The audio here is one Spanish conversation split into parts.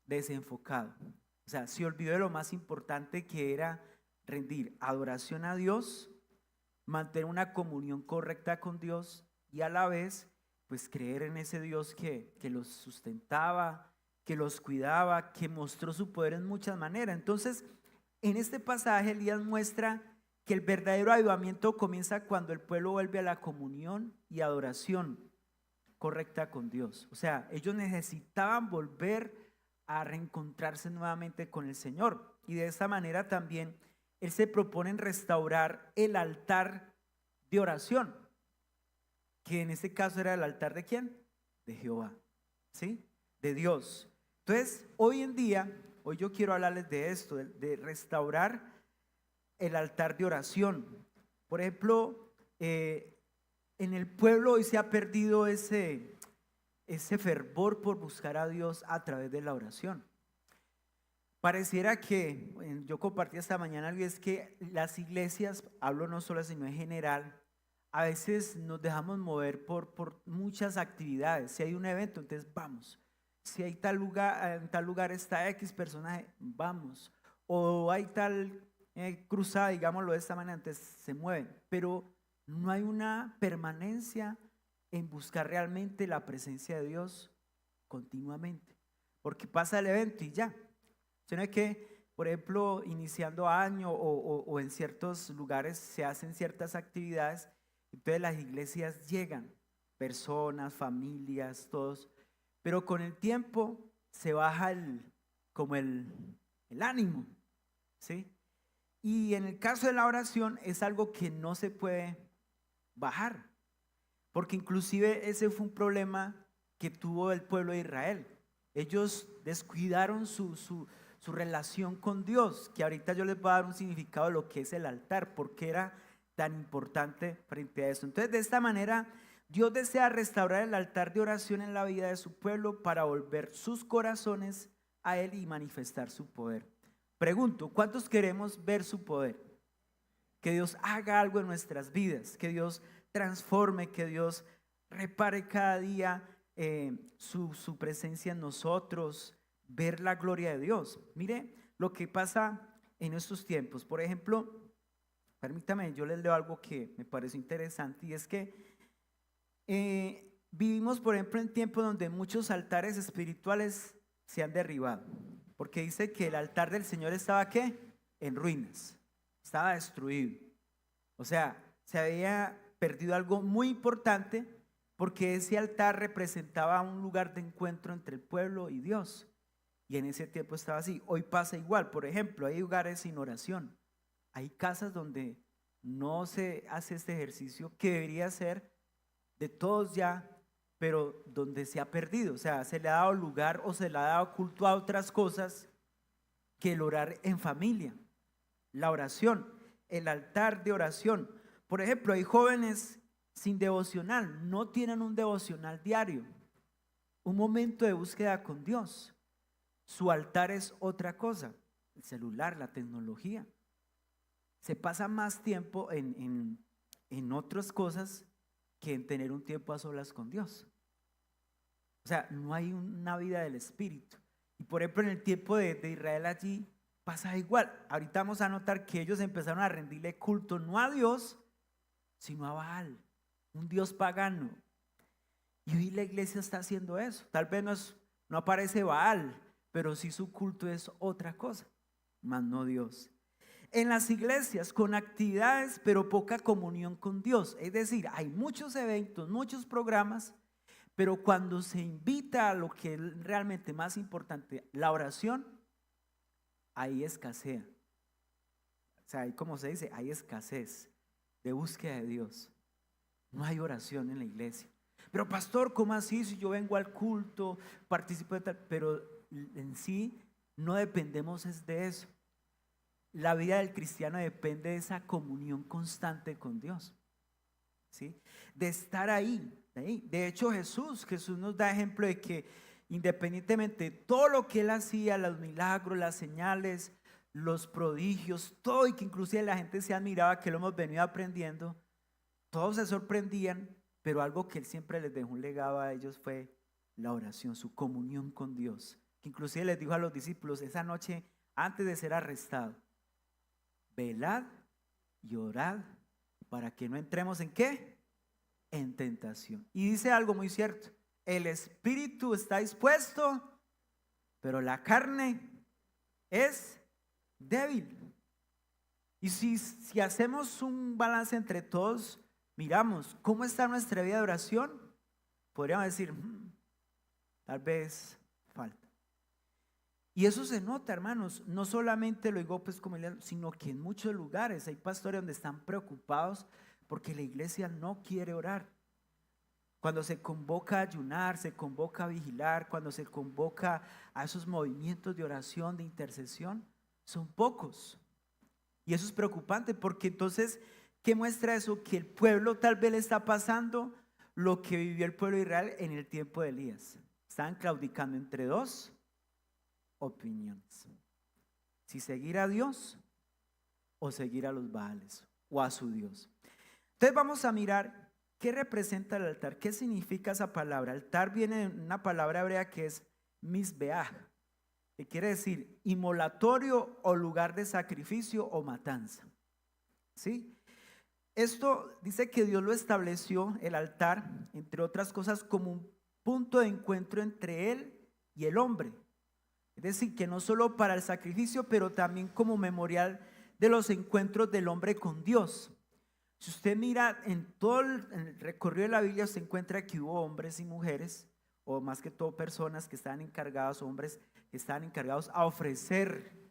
desenfocado. O sea, se olvidó de lo más importante, que era rendir adoración a Dios, mantener una comunión correcta con Dios y a la vez pues creer en ese Dios que los sustentaba, que los cuidaba, que mostró su poder en muchas maneras. Entonces, en este pasaje Elías muestra que el verdadero avivamiento comienza cuando el pueblo vuelve a la comunión y adoración correcta con Dios. O sea, ellos necesitaban volver a reencontrarse nuevamente con el Señor. Y de esta manera también Él se propone en restaurar el altar de oración, que en este caso era el altar de ¿quién? De Jehová, ¿sí? De Dios. Entonces, hoy en día, hoy yo quiero hablarles de esto, de restaurar el altar de oración. Por ejemplo, en el pueblo hoy se ha perdido ese fervor por buscar a Dios a través de la oración. Pareciera que, yo compartí esta mañana algo, es que las iglesias, hablo no solo sino en general, a veces nos dejamos mover por muchas actividades. Si hay un evento, entonces vamos. Si hay tal lugar, en tal lugar está X personaje, vamos. O hay tal cruzada, digámoslo de esta manera, entonces se mueven. Pero no hay una permanencia en buscar realmente la presencia de Dios continuamente. Porque pasa el evento y ya. Sino que, por ejemplo, iniciando año o en ciertos lugares se hacen ciertas actividades, entonces las iglesias llegan, personas, familias, todos, pero con el tiempo se baja como el ánimo, ¿sí? Y en el caso de la oración es algo que no se puede bajar, porque inclusive ese fue un problema que tuvo el pueblo de Israel. Ellos descuidaron su relación con Dios, que ahorita yo les voy a dar un significado de lo que es el altar, porque era tan importante frente a eso. Entonces, de esta manera, Dios desea restaurar el altar de oración en la vida de su pueblo para volver sus corazones a Él y manifestar su poder. Pregunto, ¿cuántos queremos ver su poder? Que Dios haga algo en nuestras vidas, que Dios transforme, que Dios repare cada día su presencia en nosotros, ver la gloria de Dios. Mire lo que pasa en estos tiempos. Por ejemplo, permítame, yo les leo algo que me parece interesante, y es que vivimos, por ejemplo, en tiempos donde muchos altares espirituales se han derribado, porque dice que el altar del Señor estaba ¿qué? En ruinas, estaba destruido. O sea, se había perdido algo muy importante, porque ese altar representaba un lugar de encuentro entre el pueblo y Dios. Y en ese tiempo estaba así. Hoy pasa igual. Por ejemplo, hay lugares sin oración. Hay casas donde no se hace este ejercicio que debería ser de todos ya, pero donde se ha perdido. O sea, se le ha dado lugar o se le ha dado culto a otras cosas que el orar en familia, la oración, el altar de oración. Por ejemplo, hay jóvenes sin devocional, no tienen un devocional diario, un momento de búsqueda con Dios. Su altar es otra cosa, el celular, la tecnología. Se pasa más tiempo en otras cosas que en tener un tiempo a solas con Dios. O sea, no hay una vida del Espíritu. Y por ejemplo, en el tiempo de Israel allí pasa igual. Ahorita vamos a notar que ellos empezaron a rendirle culto no a Dios, sino a Baal, un Dios pagano. Y hoy la iglesia está haciendo eso. Tal vez no aparece Baal, pero sí su culto es otra cosa, más no Dios. En las iglesias con actividades pero poca comunión con Dios. Es decir, hay muchos eventos, muchos programas, pero cuando se invita a lo que es realmente más importante, la oración, ahí escasea. O sea, ahí como se dice, hay escasez de búsqueda de Dios. No hay oración en la iglesia. Pero pastor, ¿cómo así? Si yo vengo al culto, participo de tal, pero en sí no dependemos es de eso. La vida del cristiano depende de esa comunión constante con Dios, ¿sí? De estar ahí, de ahí. De hecho, Jesús nos da ejemplo de que independientemente de todo lo que Él hacía, los milagros, las señales, los prodigios, todo, y que inclusive la gente se admiraba, que lo hemos venido aprendiendo, todos se sorprendían, pero algo que Él siempre les dejó un legado a ellos fue la oración, su comunión con Dios. que inclusive les dijo a los discípulos esa noche antes de ser arrestado: velad y orad para que no entremos ¿en qué? En tentación. Y dice algo muy cierto: el espíritu está dispuesto, pero la carne es débil. Y si hacemos un balance entre todos, miramos cómo está nuestra vida de oración, podríamos decir, tal vez falta. Y eso se nota, hermanos, no solamente lo digo pues como sino que en muchos lugares hay pastores donde están preocupados porque la iglesia no quiere orar. Cuando se convoca a ayunar, se convoca a vigilar, cuando se convoca a esos movimientos de oración, de intercesión, son pocos. Y eso es preocupante porque entonces, ¿qué muestra eso? Que el pueblo tal vez le está pasando lo que vivió el pueblo de Israel en el tiempo de Elías. Estaban claudicando entre dos opiniones: si seguir a Dios o seguir a los Baales o a su Dios. Entonces vamos a mirar qué representa el altar, qué significa esa palabra. Altar viene de una palabra hebrea que es misbeach, que quiere decir inmolatorio o lugar de sacrificio o matanza. ¿Sí? Esto dice que Dios lo estableció, el altar, entre otras cosas, como un punto de encuentro entre Él y el hombre. Es decir, que no solo para el sacrificio, pero también como memorial de los encuentros del hombre con Dios. Si usted mira en todo el recorrido de la Biblia, se encuentra que hubo hombres y mujeres, o más que todo personas que estaban encargados, hombres que estaban encargados a ofrecer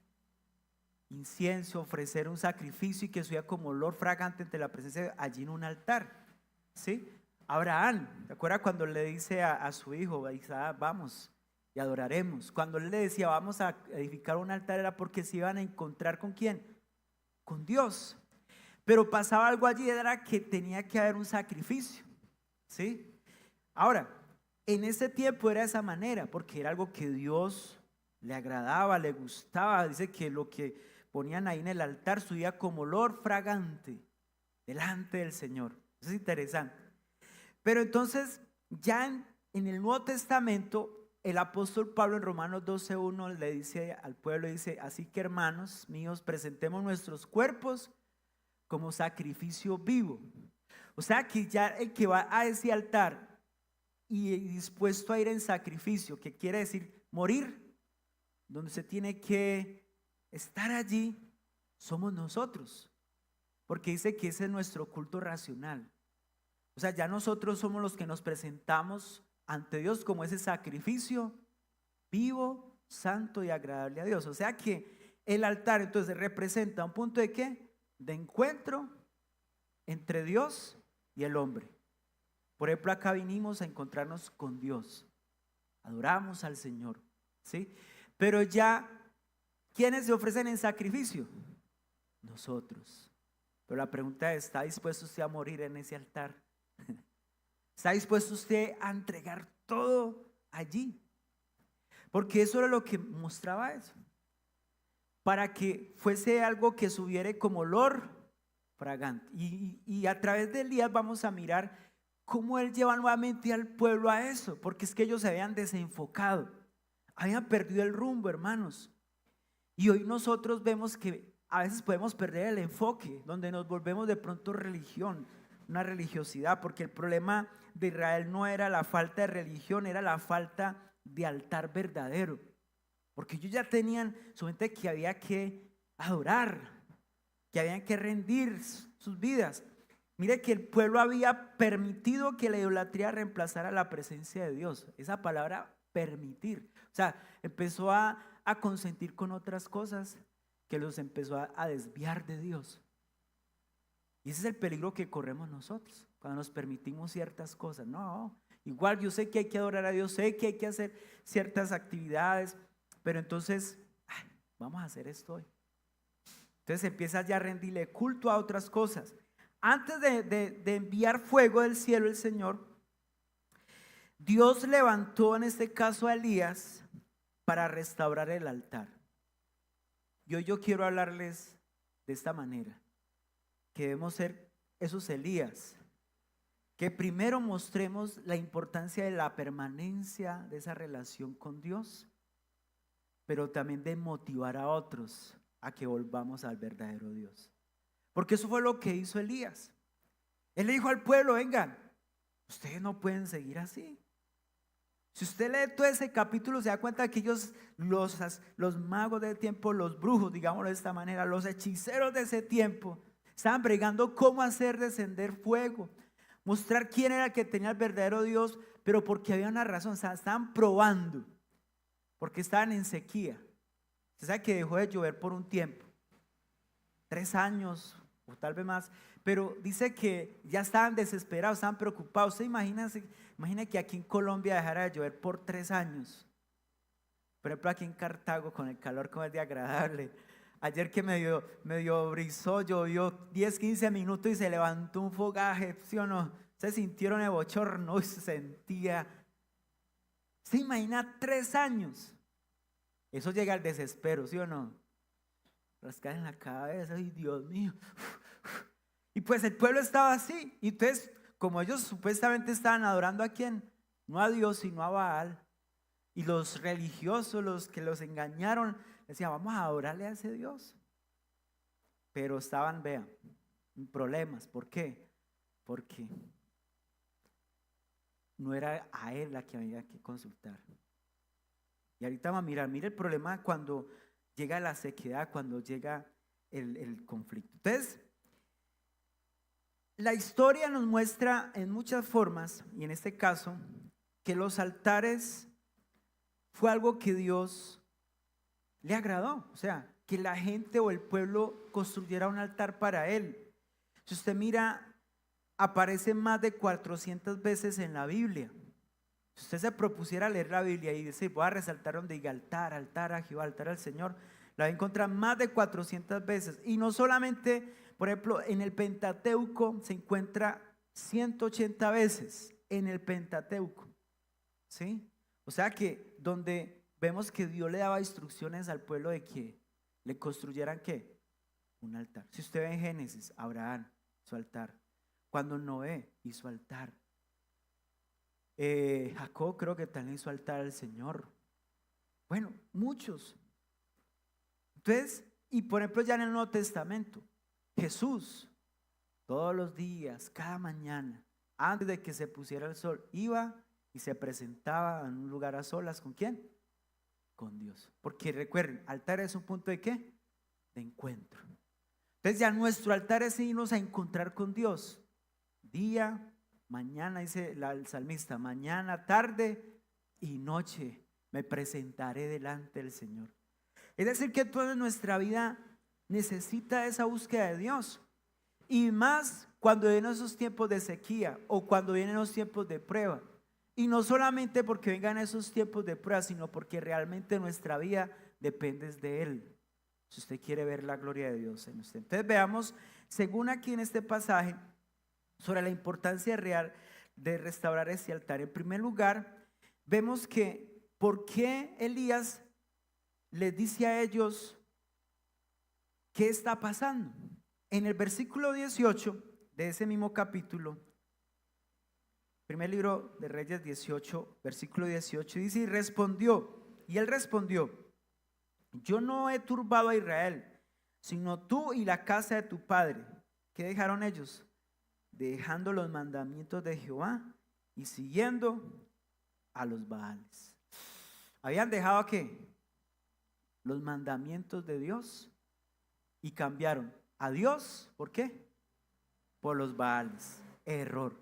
incienso, ofrecer un sacrificio y que subía como olor fragante ante la presencia de Dios, allí en un altar. ¿Sí? Abraham, ¿se acuerda cuando le dice a su hijo, Isaac, vamos y adoraremos? Cuando él le decía vamos a edificar un altar, era porque se iban a encontrar ¿con quién? Con Dios. Pero pasaba algo allí, era que tenía que haber un sacrificio. ¿Sí? Ahora, en ese tiempo era de esa manera, porque era algo que Dios le agradaba, le gustaba. Dice que lo que ponían ahí en el altar subía como olor fragante delante del Señor. Eso es interesante. Pero entonces, ya en el Nuevo Testamento, el apóstol Pablo en Romanos 12:1 le dice al pueblo, dice: así que hermanos míos, presentemos nuestros cuerpos como sacrificio vivo. O sea que ya el que va a ese altar y dispuesto a ir en sacrificio, que quiere decir morir, donde se tiene que estar allí, somos nosotros, porque dice que ese es nuestro culto racional. O sea, ya nosotros somos los que nos presentamos ante Dios como ese sacrificio vivo, santo y agradable a Dios. O sea que el altar entonces representa un punto de ¿qué? De encuentro entre Dios y el hombre. Por ejemplo, acá vinimos a encontrarnos con Dios, adoramos al Señor, ¿sí? Pero ya, ¿quiénes se ofrecen en sacrificio? Nosotros. Pero la pregunta es: ¿está dispuesto usted a morir en ese altar? ¿Está dispuesto usted a entregar todo allí? Porque eso era lo que mostraba eso, para que fuese algo que subiera como olor fragante. Y a través de Elías vamos a mirar cómo él lleva nuevamente al pueblo a eso, porque es que ellos se habían desenfocado, habían perdido el rumbo, hermanos. Y hoy nosotros vemos que a veces podemos perder el enfoque, donde nos volvemos de pronto religión, una religiosidad, porque el problema de Israel no era la falta de religión, era la falta de altar verdadero, porque ellos ya tenían su mente que había que adorar, que habían que rendir sus vidas. Mire que el pueblo había permitido que la idolatría reemplazara la presencia de Dios. Esa palabra permitir, o sea, empezó a consentir con otras cosas que los empezó a desviar de Dios. Y ese es el peligro que corremos nosotros cuando nos permitimos ciertas cosas. No, igual yo sé que hay que adorar a Dios, sé que hay que hacer ciertas actividades, pero entonces vamos a hacer esto hoy. Entonces empieza ya a rendirle culto a otras cosas. Antes de enviar fuego del cielo el Señor, Dios levantó en este caso a Elías para restaurar el altar. Y hoy yo quiero hablarles de esta manera, que debemos ser esos Elías, que primero mostremos la importancia de la permanencia de esa relación con Dios pero también de motivar a otros a que volvamos al verdadero Dios. Porque eso fue lo que hizo Elías. Él le dijo al pueblo, vengan, ustedes no pueden seguir así. Si usted lee todo ese capítulo, se da cuenta que ellos, los magos del tiempo, los brujos, digámoslo de esta manera, los hechiceros de ese tiempo, estaban bregando cómo hacer descender fuego, mostrar quién era el que tenía el verdadero Dios, pero porque había una razón, o sea, estaban probando, porque estaban en sequía. Usted sabe que dejó de llover por un tiempo, 3 años o tal vez más, pero dice que ya estaban desesperados, estaban preocupados. Usted imagina que aquí en Colombia dejara de llover por 3 años. Por ejemplo, aquí en Cartago, con el calor como es de agradable. Ayer que medio brisó, llovió 10, 15 minutos y se levantó un fogaje, ¿sí o no? Se sintieron el bochorno y se sentía. ¿Se imagina 3 años? Eso llega al desespero, ¿sí o no? Rascar en la cabeza, ay Dios mío. Y pues el pueblo estaba así. Y entonces, como ellos supuestamente estaban adorando ¿a quién? No a Dios, sino a Baal. Y los religiosos, los que los engañaron, decían, vamos a adorarle a ese Dios. Pero estaban, vean, en problemas. ¿Por qué? Porque no era a él la que había que consultar. Y ahorita vamos a mirar, mire el problema cuando llega la sequedad, cuando llega el conflicto. Entonces, la historia nos muestra en muchas formas, y en este caso, que los altares fue algo que Dios le agradó. O sea, que la gente o el pueblo construyera un altar para él. Si usted mira, aparece más de 400 veces en la Biblia. Si usted se propusiera leer la Biblia y decir, voy a resaltar donde diga altar, altar a Jehová, altar al Señor, la va a encontrar más de 400 veces. Y no solamente, por ejemplo, en el Pentateuco se encuentra 180 veces en el Pentateuco. ¿Sí? O sea que donde vemos que Dios le daba instrucciones al pueblo de que le construyeran ¿qué? Un altar. Si usted ve en Génesis, Abraham, su altar. Cuando Noé hizo altar. Jacob creo que también hizo altar al Señor. Bueno, muchos. Entonces, y por ejemplo ya en el Nuevo Testamento, Jesús todos los días, cada mañana, antes de que se pusiera el sol, iba y se presentaba en un lugar a solas. ¿Con quién? Con Dios. Porque recuerden, altar es un punto de ¿qué? De encuentro. Entonces ya nuestro altar es irnos a encontrar con Dios. Día, mañana, dice el salmista, mañana, tarde y noche me presentaré delante del Señor. Es decir, que toda nuestra vida necesita esa búsqueda de Dios. Y más cuando vienen esos tiempos de sequía o cuando vienen los tiempos de prueba. Y no solamente porque vengan esos tiempos de prueba, sino porque realmente nuestra vida depende de Él. Si usted quiere ver la gloria de Dios en usted. Entonces veamos, según aquí en este pasaje, sobre la importancia real de restaurar ese altar. En primer lugar, vemos que ¿por qué Elías les dice a ellos qué está pasando? En el versículo 18 de ese mismo capítulo, primer libro de Reyes 18, versículo 18, dice, y él respondió, yo no he turbado a Israel, sino tú y la casa de tu padre. ¿Qué dejaron ellos? Dejando los mandamientos de Jehová y siguiendo a los Baales. ¿Habían dejado qué? Los mandamientos de Dios y cambiaron a Dios, ¿por qué? Por los Baales. Error.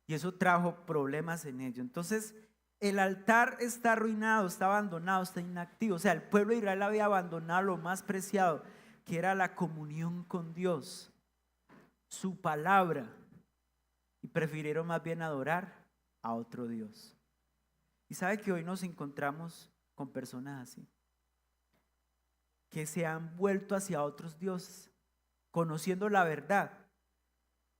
Y eso trajo problemas en ello. Entonces, el altar está arruinado, está abandonado, está inactivo. O sea, el pueblo de Israel había abandonado lo más preciado, que era la comunión con Dios, su palabra, y prefirieron más bien adorar a otro Dios. Y sabe que hoy nos encontramos con personas así, que se han vuelto hacia otros dioses, conociendo la verdad.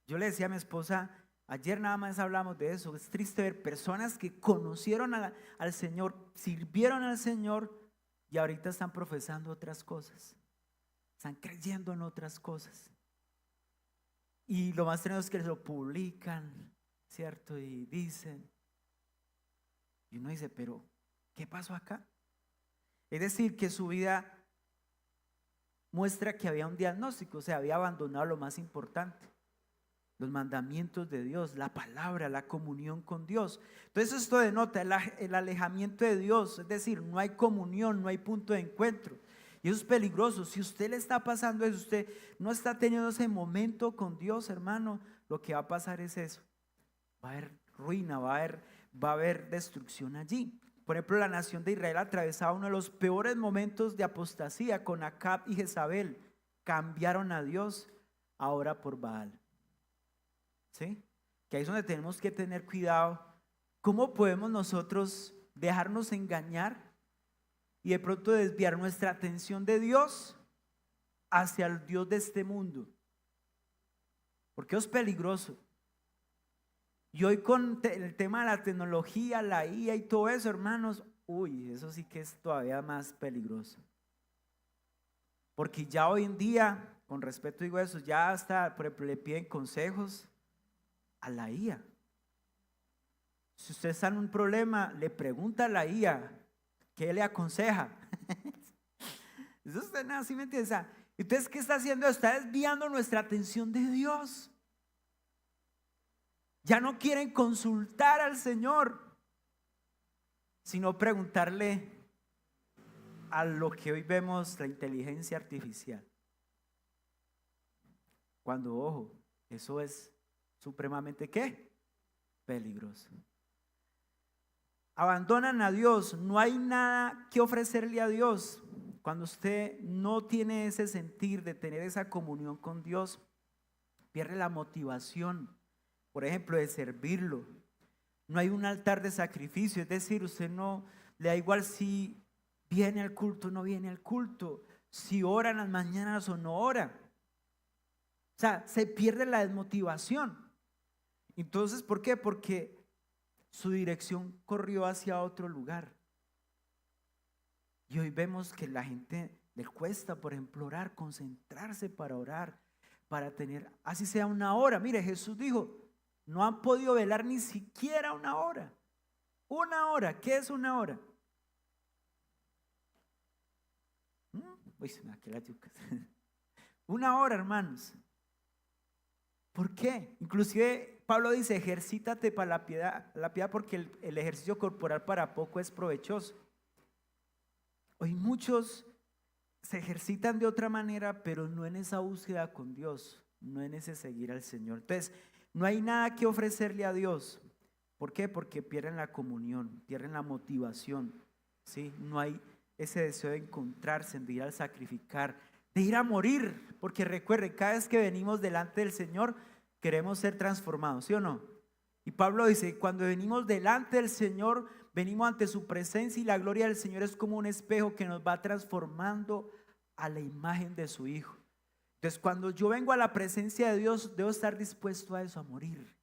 Yo le decía a mi esposa, ayer nada más hablamos de eso, es triste ver personas que conocieron al Señor, sirvieron al Señor y ahorita están profesando otras cosas, están creyendo en otras cosas. Y lo más tremendo es que lo publican, ¿cierto? Y dicen, y uno dice, pero ¿qué pasó acá? Es decir, que su vida muestra que había un diagnóstico, o sea, había abandonado lo más importante, los mandamientos de Dios, la palabra, la comunión con Dios. Entonces esto denota el alejamiento de Dios, es decir, no hay comunión, no hay punto de encuentro. Y eso es peligroso. Si usted le está pasando eso, usted no está teniendo ese momento con Dios, hermano, lo que va a pasar es eso. Va a haber ruina, va a haber destrucción allí. Por ejemplo, la nación de Israel atravesaba uno de los peores momentos de apostasía con Acab y Jezabel. Cambiaron a Dios ahora por Baal. ¿Sí? Que ahí es donde tenemos que tener cuidado. ¿Cómo podemos nosotros dejarnos engañar y de pronto desviar nuestra atención de Dios hacia el Dios de este mundo? Porque es peligroso. Y hoy con el tema de la tecnología, la IA y todo eso, hermanos, uy, eso sí que es todavía más peligroso. Porque ya hoy en día, con respeto digo eso, ya hasta, por ejemplo, le piden consejos a la IA. Si usted está en un problema, le pregunta a la IA, ¿qué le aconseja? Eso usted nada, ¿sí me entiende? Entonces, ¿qué está haciendo? Está desviando nuestra atención de Dios. Ya no quieren consultar al Señor, sino preguntarle a lo que hoy vemos, la inteligencia artificial. Cuando, ojo, eso es supremamente ¿qué? Peligroso. Abandonan a Dios, no hay nada que ofrecerle a Dios. Cuando usted no tiene ese sentir de tener esa comunión con Dios, pierde la motivación, por ejemplo, de servirlo. No hay un altar de sacrificio, es decir, usted no le da igual si viene al culto o no viene al culto, si ora en las mañanas o no ora. O sea, se pierde la desmotivación. Entonces, ¿por qué? Porque su dirección corrió hacia otro lugar. Y hoy vemos que la gente le cuesta, por ejemplo, orar, concentrarse para orar, para tener, así sea una hora. Mire, Jesús dijo, no han podido velar ni siquiera una hora. Una hora, ¿qué es una hora? Uy, se me va a quedar la yuca. Una hora, hermanos. ¿Por qué? Inclusive Pablo dice, ejercítate para la piedad porque el ejercicio corporal para poco es provechoso. Hoy muchos se ejercitan de otra manera, pero no en esa búsqueda con Dios, no en ese seguir al Señor. Entonces, no hay nada que ofrecerle a Dios. ¿Por qué? Porque pierden la comunión, pierden la motivación, ¿sí? No hay ese deseo de encontrarse, de ir al sacrificar, de ir a morir, porque recuerden, cada vez que venimos delante del Señor, queremos ser transformados, ¿sí o no? Y Pablo dice, cuando venimos delante del Señor, venimos ante su presencia y la gloria del Señor es como un espejo que nos va transformando a la imagen de su Hijo. Entonces, cuando yo vengo a la presencia de Dios, debo estar dispuesto a eso, a morir,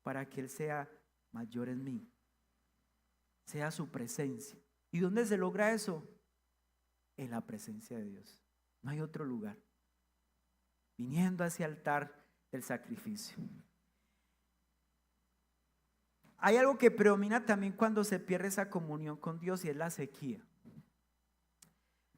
para que Él sea mayor en mí, sea su presencia. ¿Y dónde se logra eso? En la presencia de Dios. No hay otro lugar. Viniendo hacia el altar del sacrificio. Hay algo que predomina también cuando se pierde esa comunión con Dios y es la sequía.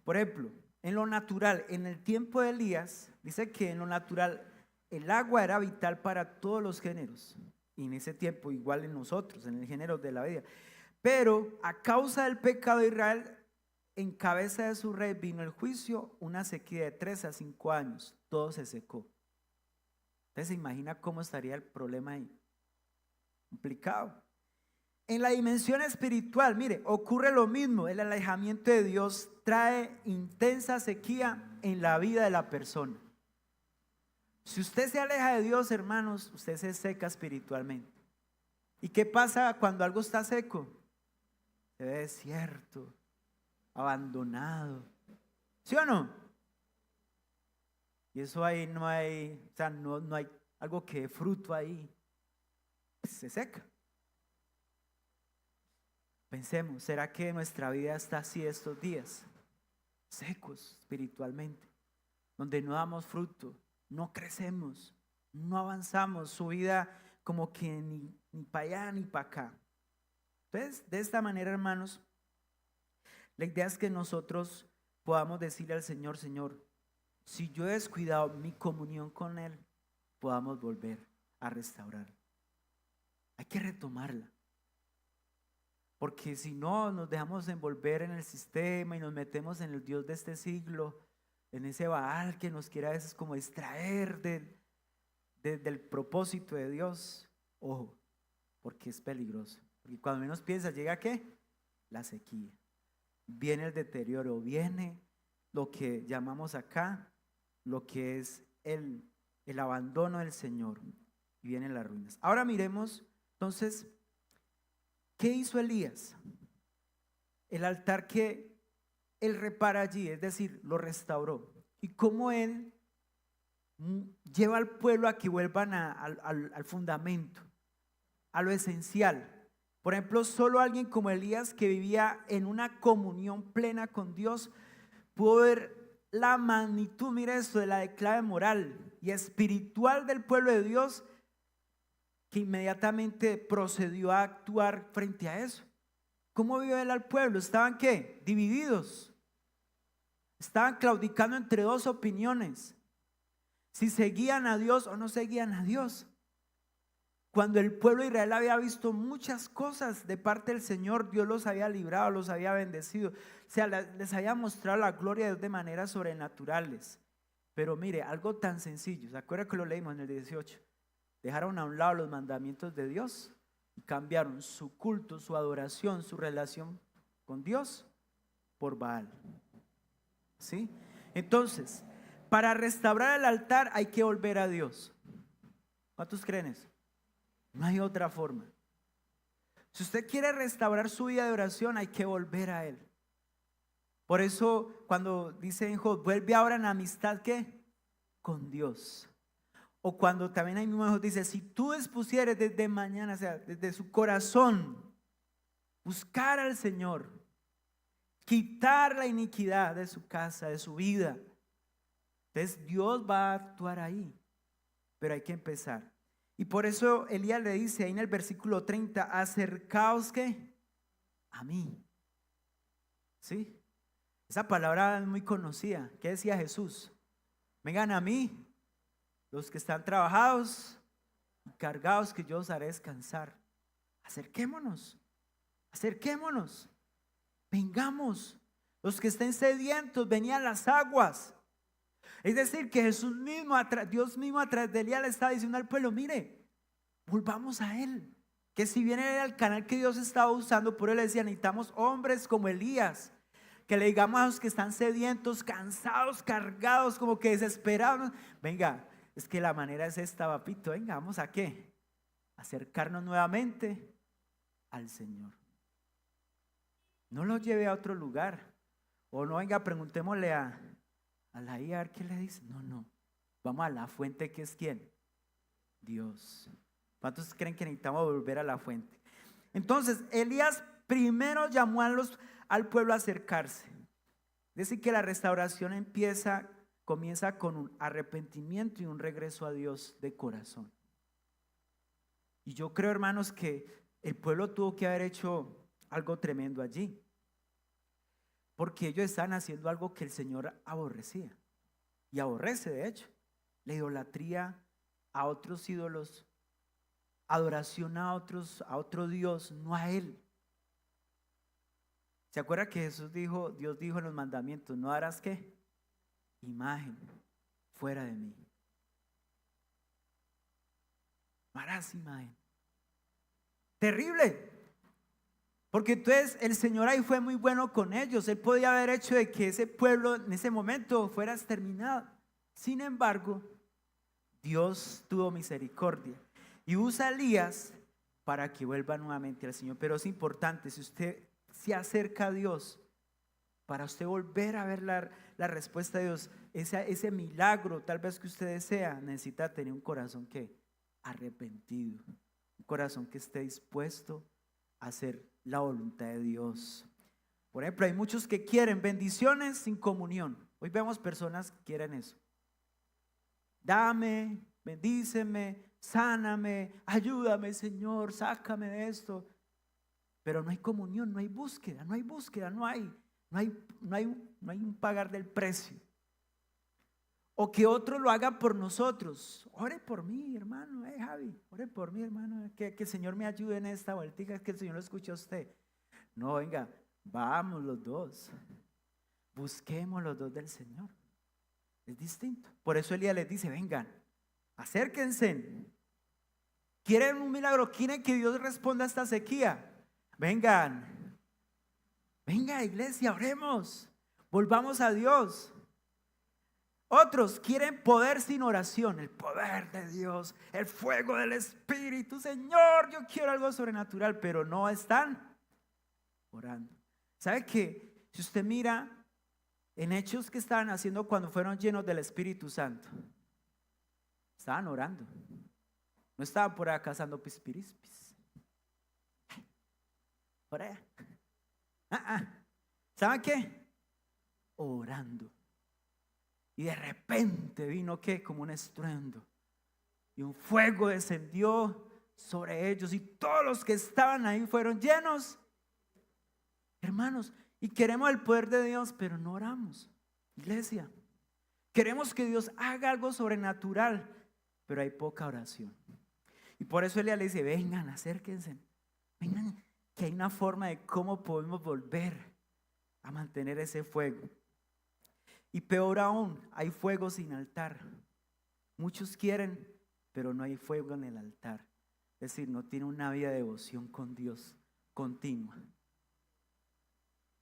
Por ejemplo, en lo natural, en el tiempo de Elías, dice que en lo natural el agua era vital para todos los géneros. Y en ese tiempo igual en nosotros, en el género de la vida. Pero a causa del pecado de Israel, en cabeza de su rey vino el juicio, una sequía de 3 a 5 años. Todo se secó. Entonces se imagina cómo estaría el problema ahí. Complicado. En la dimensión espiritual, mire, ocurre lo mismo. El alejamiento de Dios trae intensa sequía en la vida de la persona. Si usted se aleja de Dios, hermanos, usted se seca espiritualmente. ¿Y qué pasa cuando algo está seco? Se ve desierto, abandonado. ¿Sí o no? Y eso ahí no hay, o sea, no hay algo que dé fruto ahí. Se seca. Pensemos, ¿será que nuestra vida está así estos días? Secos espiritualmente, donde no damos fruto, no crecemos, no avanzamos, su vida como que ni para allá ni para acá. Entonces, de esta manera, hermanos, La idea es que nosotros podamos decirle al Señor, Señor, si yo he descuidado mi comunión con Él, podamos volver a restaurar. Hay que retomarla. Porque si no, nos dejamos envolver en el sistema y nos metemos en el Dios de este siglo, en ese Baal que nos quiere a veces como distraer del propósito de Dios. Ojo, porque es peligroso. Porque cuando menos piensas, ¿llega qué? La sequía. Viene el deterioro, viene lo que llamamos acá, lo que es el abandono del Señor, y vienen las ruinas. Ahora miremos, entonces, ¿qué hizo Elías? El altar que él repara allí, es decir, lo restauró. Y cómo él lleva al pueblo a que vuelvan al fundamento, a lo esencial. Por ejemplo, solo alguien como Elías, que vivía en una comunión plena con Dios, pudo ver la magnitud, mire esto, de la declave moral y espiritual del pueblo de Dios, que inmediatamente procedió a actuar frente a eso. ¿Cómo vio él al pueblo? ¿Estaban qué? Divididos. Estaban claudicando entre dos opiniones. Si seguían a Dios o no seguían a Dios. Cuando el pueblo de Israel había visto muchas cosas de parte del Señor, Dios los había librado, los había bendecido, o sea, les había mostrado la gloria de Dios de maneras sobrenaturales. Pero mire, algo tan sencillo, ¿se acuerda que lo leímos en el 18? Dejaron a un lado los mandamientos de Dios y cambiaron su culto, su adoración, su relación con Dios por Baal. ¿Sí? Entonces, para restaurar el altar hay que volver a Dios. ¿Cuántos creen eso? No hay otra forma. Si usted quiere restaurar su vida de oración, hay que volver a Él. Por eso cuando dice en Job, vuelve ahora en amistad, ¿qué? Con Dios. O cuando también hay números, dice, si tú dispusieres desde mañana, o sea, desde su corazón, buscar al Señor, quitar la iniquidad de su casa, de su vida, entonces Dios va a actuar ahí. Pero hay que empezar. Y por eso Elías le dice ahí en el versículo 30, acercaos ¿qué? A mí. ¿Sí? Esa palabra es muy conocida. ¿Qué decía Jesús? Vengan a mí, los que están trabajados y cargados, que yo os haré descansar. Acerquémonos, acerquémonos, vengamos. Los que estén sedientos, venían las aguas. Es decir, que Jesús mismo, Dios mismo a través de Elías le estaba diciendo al pueblo, mire, volvamos a Él. Que si bien era el canal que Dios estaba usando, por él le decía, necesitamos hombres como Elías, que le digamos a los que están sedientos, cansados, cargados, como que desesperados, venga, es que la manera es esta, papito, venga, vamos a qué, acercarnos nuevamente al Señor. No lo lleve a otro lugar, o no, venga, preguntémosle a la IA, a ver qué le dice. No, vamos a la fuente, que es ¿quién? Dios. ¿Cuántos creen que necesitamos volver a la fuente? Entonces, Elías primero llamó al pueblo a acercarse. Es decir, que la restauración comienza con un arrepentimiento y un regreso a Dios de corazón. Y yo creo, hermanos, que el pueblo tuvo que haber hecho algo tremendo allí. Porque ellos están haciendo algo que el Señor aborrecía. Y aborrece, de hecho. La idolatría a otros ídolos, adoración a otro Dios, no a Él. ¿Se acuerda que Dios dijo en los mandamientos, no harás qué? Imagen fuera de mí. No harás imagen. Terrible. Porque entonces el Señor ahí fue muy bueno con ellos. Él podía haber hecho de que ese pueblo en ese momento fuera exterminado. Sin embargo, Dios tuvo misericordia y usa a Elías para que vuelva nuevamente al Señor. Pero es importante, si usted se acerca a Dios, para usted volver a ver la respuesta de Dios, ese milagro tal vez que usted desea, necesita tener un corazón que arrepentido, un corazón que esté dispuesto a hacer la voluntad de Dios. Por ejemplo, hay muchos que quieren bendiciones sin comunión. Hoy vemos personas que quieren eso. Dame, bendíceme, sáname, ayúdame, Señor, sácame de esto. Pero no hay comunión, no hay búsqueda, no hay. No hay un pagar del precio. O que otro lo haga por nosotros. Ore por mí, hermano. Javi, ore por mí, hermano. Que el Señor me ayude en esta vuelta, que el Señor lo escuche a usted. No, venga, vamos los dos. Busquemos los dos del Señor. Es distinto. Por eso Elías les dice, vengan, acérquense. ¿Quieren un milagro? ¿Quieren que Dios responda a esta sequía? Vengan. Venga, iglesia, oremos. Volvamos a Dios. Otros quieren poder sin oración, el poder de Dios, el fuego del Espíritu. Señor, yo quiero algo sobrenatural, pero no están orando. ¿Sabe qué? Si usted mira en Hechos, que estaban haciendo cuando fueron llenos del Espíritu Santo, estaban orando. No estaban por allá cazando pispirispis. Por allá. ¿Saben qué? Orando. Y de repente vino ¿qué? Como un estruendo. Y un fuego descendió sobre ellos. Y todos los que estaban ahí fueron llenos. Hermanos, y queremos el poder de Dios, pero no oramos. Iglesia, queremos que Dios haga algo sobrenatural, pero hay poca oración. Y por eso Elías le dice, vengan, acérquense. Vengan, que hay una forma de cómo podemos volver a mantener ese fuego. Y peor aún, hay fuego sin altar. Muchos quieren, pero no hay fuego en el altar. Es decir, no tiene una vida de devoción con Dios continua.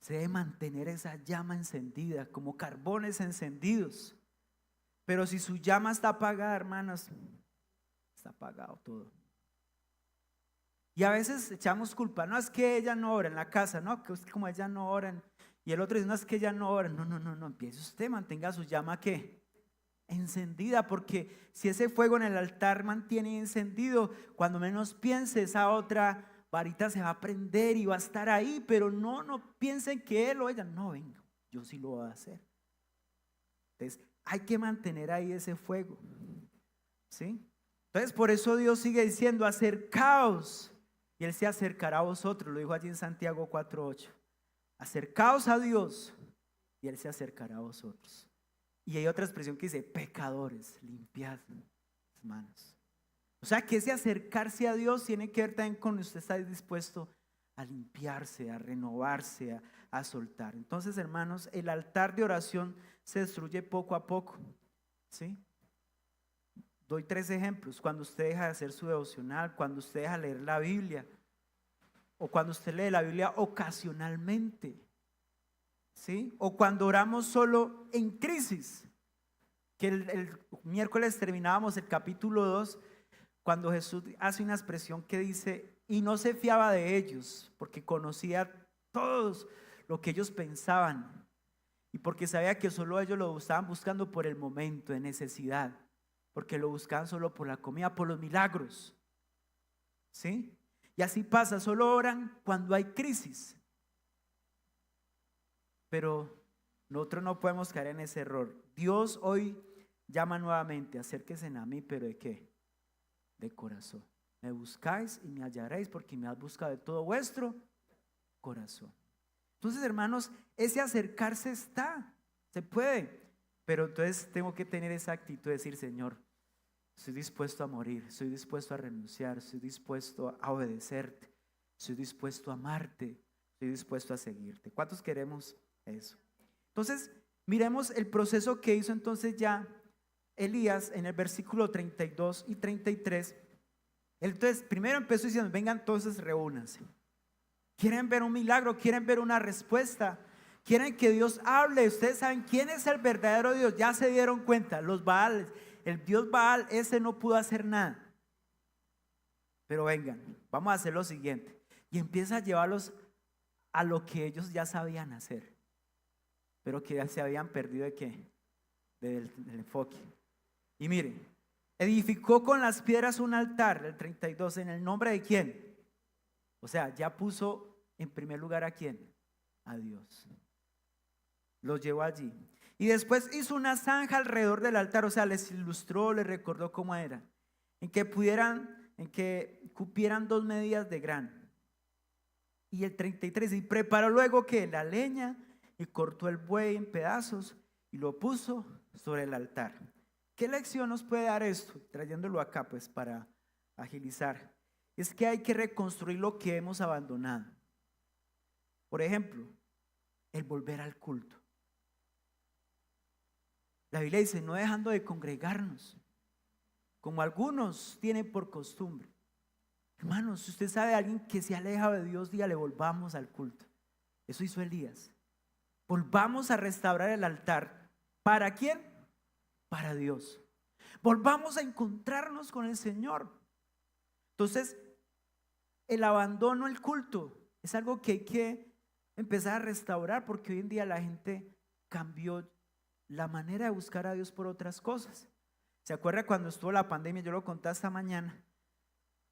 Se debe mantener esa llama encendida, como carbones encendidos. Pero si su llama está apagada, hermanas, está apagado todo. Y a veces echamos culpa. No es que ella no ora en la casa, no, que como ella no ora. Y el otro dice, no es que ella no ora. No, empiece usted, mantenga su llama ¿qué? Encendida, porque si ese fuego en el altar mantiene encendido, cuando menos piense, esa otra varita se va a prender y va a estar ahí. Pero no piensen que él o ella, no, venga, yo sí lo voy a hacer. Entonces hay que mantener ahí ese fuego, ¿sí? Entonces por eso Dios sigue diciendo, acercaos y Él se acercará a vosotros. Lo dijo allí en Santiago 4:8. Acercaos a Dios y Él se acercará a vosotros. Y hay otra expresión que dice, pecadores, limpiad las manos. O sea que ese acercarse a Dios tiene que ver también con usted está dispuesto a limpiarse, a renovarse, a soltar. Entonces, hermanos, el altar de oración se destruye poco a poco, ¿sí? Doy 3 ejemplos. Cuando usted deja de hacer su devocional, cuando usted deja de leer la Biblia, o cuando usted lee la Biblia ocasionalmente, ¿sí? O cuando oramos solo en crisis, que el miércoles terminábamos el capítulo 2, cuando Jesús hace una expresión que dice, y no se fiaba de ellos, porque conocía todos lo que ellos pensaban, y porque sabía que solo ellos lo estaban buscando por el momento de necesidad, porque lo buscaban solo por la comida, por los milagros, ¿sí? Y así pasa, solo oran cuando hay crisis. Pero nosotros no podemos caer en ese error. Dios hoy llama nuevamente, acérquense a mí, pero ¿de qué? De corazón. Me buscáis y me hallaréis, porque me has buscado de todo vuestro corazón. Entonces, hermanos, ese acercarse se puede, pero entonces tengo que tener esa actitud de decir, Señor, estoy dispuesto a morir, estoy dispuesto a renunciar, estoy dispuesto a obedecerte, estoy dispuesto a amarte, estoy dispuesto a seguirte. ¿Cuántos queremos eso? Entonces, miremos el proceso que hizo entonces ya Elías en el versículo 32 y 33. Entonces, primero empezó diciendo, vengan entonces, reúnanse. ¿Quieren ver un milagro? ¿Quieren ver una respuesta? ¿Quieren que Dios hable? Ustedes saben quién es el verdadero Dios. Ya se dieron cuenta, los Baales. El Dios Baal, ese no pudo hacer nada. Pero vengan, vamos a hacer lo siguiente. Y empieza a llevarlos a lo que ellos ya sabían hacer, pero que ya se habían perdido ¿de qué? Del enfoque. Y miren, edificó con las piedras un altar, el 32, ¿en el nombre de quién? O sea, ya puso en primer lugar ¿a quién? A Dios. Los llevó allí. Y después hizo una zanja alrededor del altar, o sea, les ilustró, les recordó cómo era, en que cupieran 2 medidas de grano. Y el 33, y preparó luego que la leña y cortó el buey en pedazos y lo puso sobre el altar. ¿Qué lección nos puede dar esto? Trayéndolo acá pues para agilizar. Es que hay que reconstruir lo que hemos abandonado. Por ejemplo, el volver al culto. La Biblia dice, no dejando de congregarnos, como algunos tienen por costumbre. Hermanos, si usted sabe de alguien que se aleja de Dios, dígale, volvamos al culto. Eso hizo Elías. Volvamos a restaurar el altar. ¿Para quién? Para Dios. Volvamos a encontrarnos con el Señor. Entonces, el abandono al culto es algo que hay que empezar a restaurar, porque hoy en día la gente cambió la manera de buscar a Dios por otras cosas. ¿Se acuerda cuando estuvo la pandemia? Yo lo conté esta mañana,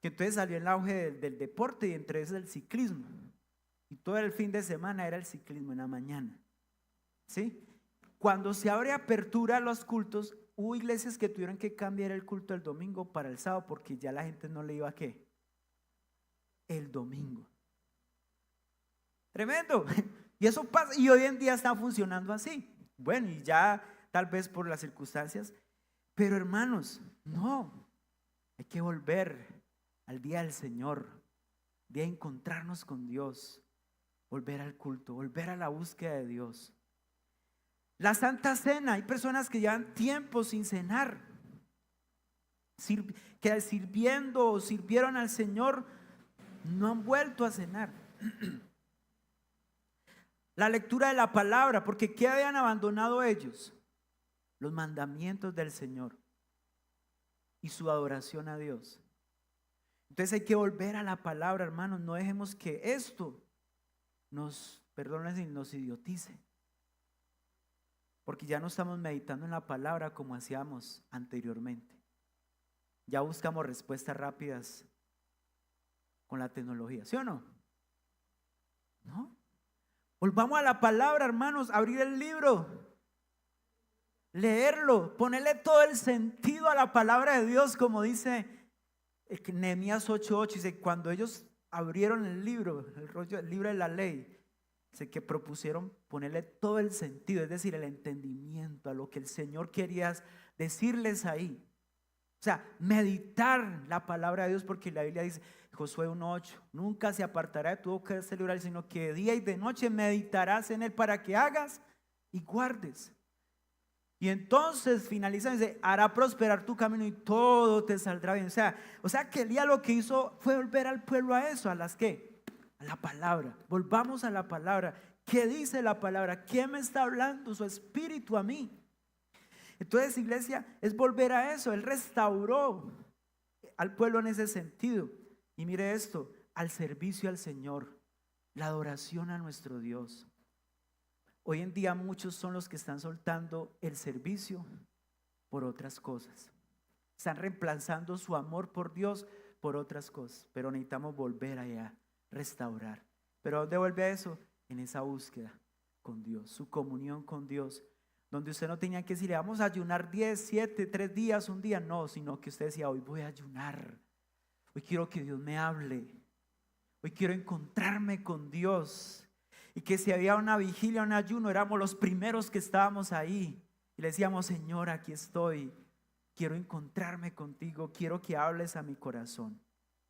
que entonces salió el auge del deporte y entre eso el ciclismo. Y todo el fin de semana era el ciclismo en la mañana. ¿Sí? Cuando se abre apertura a los cultos, hubo iglesias que tuvieron que cambiar el culto del domingo para el sábado porque ya la gente no le iba a ¿qué? El domingo. Tremendo. Y eso pasa, y hoy en día está funcionando así. Bueno, y ya tal vez por las circunstancias, pero hermanos, no, hay que volver al día del Señor, de encontrarnos con Dios, volver al culto, volver a la búsqueda de Dios. La Santa Cena, hay personas que llevan tiempo sin cenar, que sirviendo o sirvieron al Señor, no han vuelto a cenar. La lectura de la palabra, porque ¿qué habían abandonado ellos? Los mandamientos del Señor y su adoración a Dios. Entonces hay que volver a la palabra, hermanos. No dejemos que esto nos idiotice, porque ya no estamos meditando en la palabra como hacíamos anteriormente. Ya buscamos respuestas rápidas con la tecnología, ¿sí o no? ¿No? Volvamos a la palabra, hermanos, abrir el libro, leerlo, ponerle todo el sentido a la palabra de Dios, como dice Nehemías 8:8. Dice, cuando ellos abrieron el libro, el libro de la ley, dice que propusieron ponerle todo el sentido, es decir, el entendimiento a lo que el Señor quería decirles ahí. O sea, meditar la palabra de Dios, porque la Biblia dice, Josué 1:8, nunca se apartará de tu boca este libro, sino que de día y de noche meditarás en él para que hagas y guardes. Y entonces finaliza, dice, hará prosperar tu camino y todo te saldrá bien. O sea que Elías lo que hizo fue volver al pueblo a eso, a las ¿qué? A la palabra. Volvamos a la palabra. ¿Qué dice la palabra? ¿Qué me está hablando su espíritu a mí? Entonces, iglesia, es volver a eso. Él restauró al pueblo en ese sentido. Y mire esto, al servicio al Señor, la adoración a nuestro Dios. Hoy en día muchos son los que están soltando el servicio por otras cosas. Están reemplazando su amor por Dios por otras cosas. Pero necesitamos volver allá, restaurar. ¿Pero dónde vuelve a eso? En esa búsqueda con Dios, su comunión con Dios. Donde usted no tenía que decirle, vamos a ayunar 10, 7, 3 días, un día. No, sino que usted decía, hoy voy a ayunar. Hoy quiero que Dios me hable. Hoy quiero encontrarme con Dios. Y que si había una vigilia, un ayuno, éramos los primeros que estábamos ahí. Y le decíamos, Señor, aquí estoy. Quiero encontrarme contigo. Quiero que hables a mi corazón.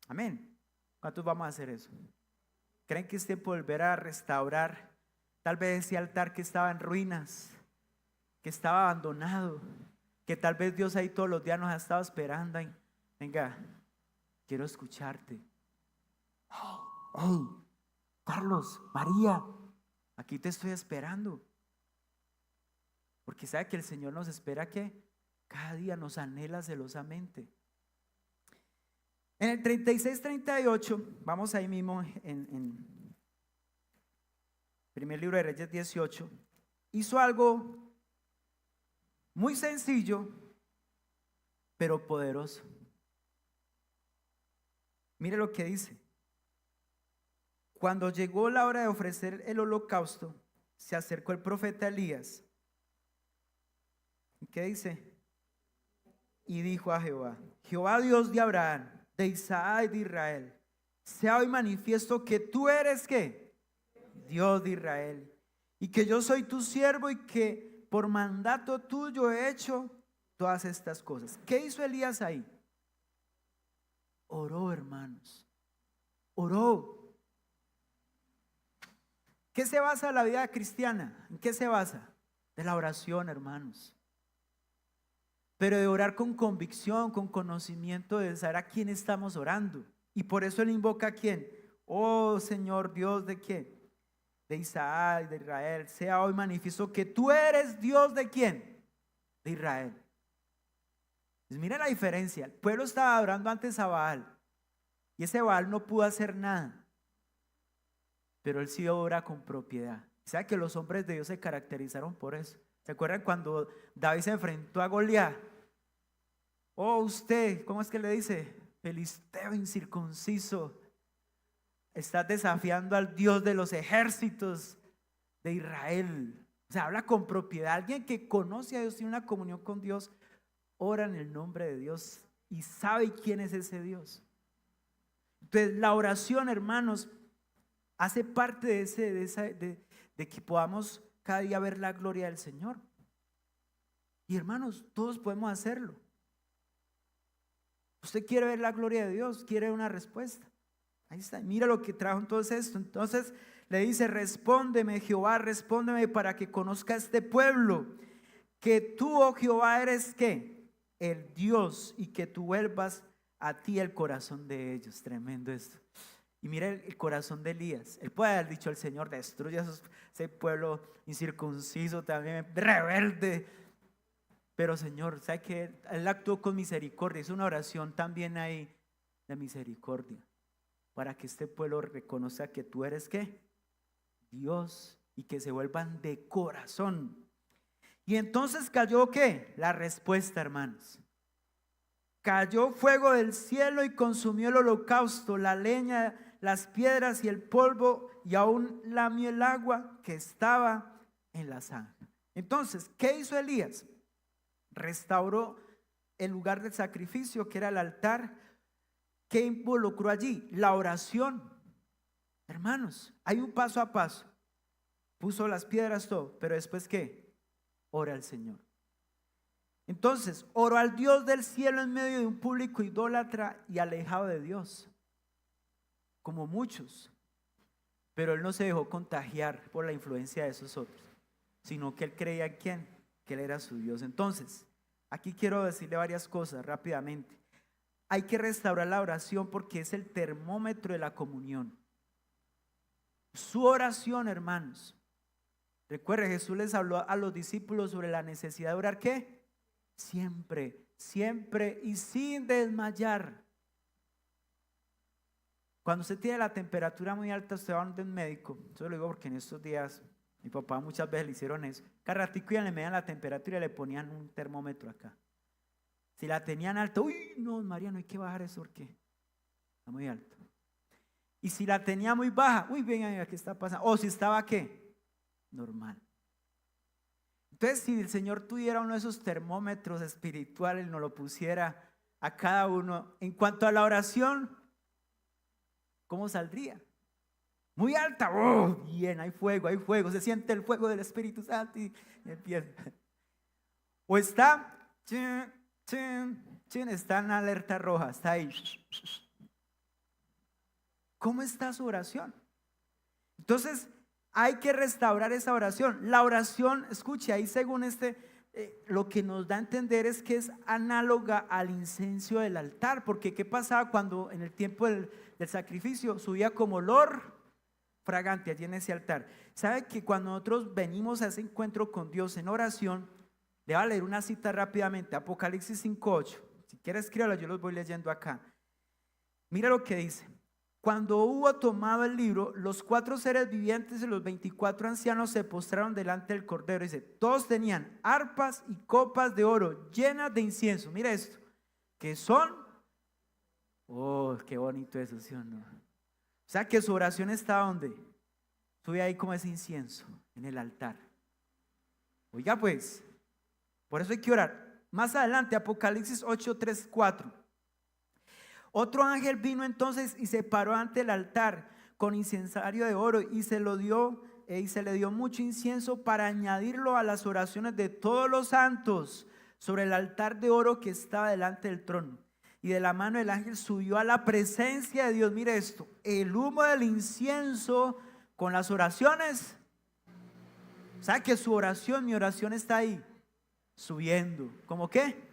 Amén. ¿Cuántos vamos a hacer eso? ¿Creen que es tiempo de volver a restaurar tal vez ese altar que estaba en ruinas, que estaba abandonado, que tal vez Dios ahí todos los días nos ha estado esperando? Venga, quiero escucharte. Hey, Carlos, María, aquí te estoy esperando. Porque sabe que el Señor nos espera, que cada día nos anhela celosamente. En el 36-38, vamos ahí mismo en primer libro de Reyes 18, hizo algo muy sencillo, pero poderoso. Mire lo que dice. Cuando llegó la hora de ofrecer el holocausto, se acercó el profeta Elías. ¿Y qué dice? Y dijo a Jehová, Jehová Dios de Abraham, de Isaac y de Israel, sea hoy manifiesto que tú eres ¿qué? Dios de Israel, y que yo soy tu siervo y que por mandato tuyo he hecho todas estas cosas. ¿Qué hizo Elías ahí? Oró, hermanos. Oró. ¿Qué se basa la vida cristiana? ¿En qué se basa? De la oración, hermanos. Pero de orar con convicción, con conocimiento, de saber a quién estamos orando. Y por eso él invoca a quién. Oh Señor Dios, ¿de quién? De Isaac, de Israel. Sea hoy manifiesto que tú eres Dios, ¿de quién? De Israel. Pues mira la diferencia. El pueblo estaba adorando antes a Baal. Y ese Baal no pudo hacer nada. Pero él sí ora con propiedad. O sea que los hombres de Dios se caracterizaron por eso. ¿Se acuerdan cuando David se enfrentó a Goliat? Oh, usted, ¿cómo es que le dice? Filisteo incircunciso, estás desafiando al Dios de los ejércitos de Israel. O sea, habla con propiedad. Alguien que conoce a Dios, tiene una comunión con Dios, ora en el nombre de Dios y sabe quién es ese Dios. Entonces, la oración, hermanos, hace parte de que podamos cada día ver la gloria del Señor. Y hermanos, todos podemos hacerlo. Usted quiere ver la gloria de Dios, quiere una respuesta. Ahí está, mira lo que trajo entonces esto. Entonces le dice: respóndeme, Jehová, respóndeme para que conozca este pueblo, que tú, oh Jehová, eres ¿qué? El Dios, y que tú vuelvas a ti el corazón de ellos. Tremendo esto. Y mira el corazón de Elías. Él puede haber dicho al Señor: destruya ese pueblo incircunciso, también rebelde. Pero Señor, ¿sabe qué? Él actuó con misericordia. Es una oración también ahí de misericordia, para que este pueblo reconozca que tú eres ¿qué? Dios, y que se vuelvan de corazón. Y entonces cayó ¿qué? La respuesta, hermanos. Cayó fuego del cielo y consumió el holocausto, la leña, las piedras y el polvo, y aún lamió el agua que estaba en la zanja. Entonces, ¿qué hizo Elías? Restauró el lugar del sacrificio, que era el altar. ¿Qué involucró allí? La oración. Hermanos, hay un paso a paso. Puso las piedras, todo, pero después ¿qué? Ora al Señor. Entonces, oró al Dios del cielo en medio de un público idólatra y alejado de Dios, como muchos. Pero él no se dejó contagiar por la influencia de esos otros, sino que él creía en quién, que él era su Dios. Entonces, aquí quiero decirle varias cosas rápidamente. Hay que restaurar la oración porque es el termómetro de la comunión. Su oración, hermanos. Recuerde, Jesús les habló a los discípulos sobre la necesidad de orar ¿qué? Siempre, siempre y sin desmayar. Cuando usted tiene la temperatura muy alta, usted va a un médico. Eso lo digo porque en estos días mi papá muchas veces le hicieron eso. Cada ratico ya le medían la temperatura y le ponían un termómetro acá. Si la tenían alta, uy, no, María, no hay que bajar eso porque está muy alto. Y si la tenía muy baja, uy, venga, ¿qué está pasando? O si estaba ¿qué? Normal. Entonces, si el Señor tuviera uno de esos termómetros espirituales, nos lo pusiera a cada uno, en cuanto a la oración, ¿cómo saldría? Muy alta, oh, bien, hay fuego, se siente el fuego del Espíritu Santo y empieza. O está, está en alerta roja, está ahí. ¿Cómo está su oración? Entonces, hay que restaurar esa oración. La oración, escuche, ahí según lo que nos da a entender es que es análoga al incenso del altar, porque ¿qué pasaba cuando en el tiempo del sacrificio subía como olor fragante allí en ese altar? ¿Sabe que cuando nosotros venimos a ese encuentro con Dios en oración, le voy a leer una cita rápidamente, Apocalipsis 5:8, si quieres escríbalo, yo los voy leyendo acá. Mira lo que dice: cuando hubo tomado el libro, los 4 seres vivientes y los 24 ancianos se postraron delante del Cordero. Dice, todos tenían arpas y copas de oro llenas de incienso. Mira esto, que son, oh, qué bonito eso, ¿sí o no? O sea que su oración está donde, sube ahí como ese incienso, en el altar. Oiga pues, por eso hay que orar. Más adelante, Apocalipsis 8, 3, 4. Otro ángel vino entonces y se paró ante el altar con incensario de oro y se lo dio y se le dio mucho incienso para añadirlo a las oraciones de todos los santos sobre el altar de oro que estaba delante del trono. Y de la mano del ángel subió a la presencia de Dios. Mire esto, el humo del incienso con las oraciones. O sea que su oración, mi oración está ahí, subiendo. ¿Cómo qué?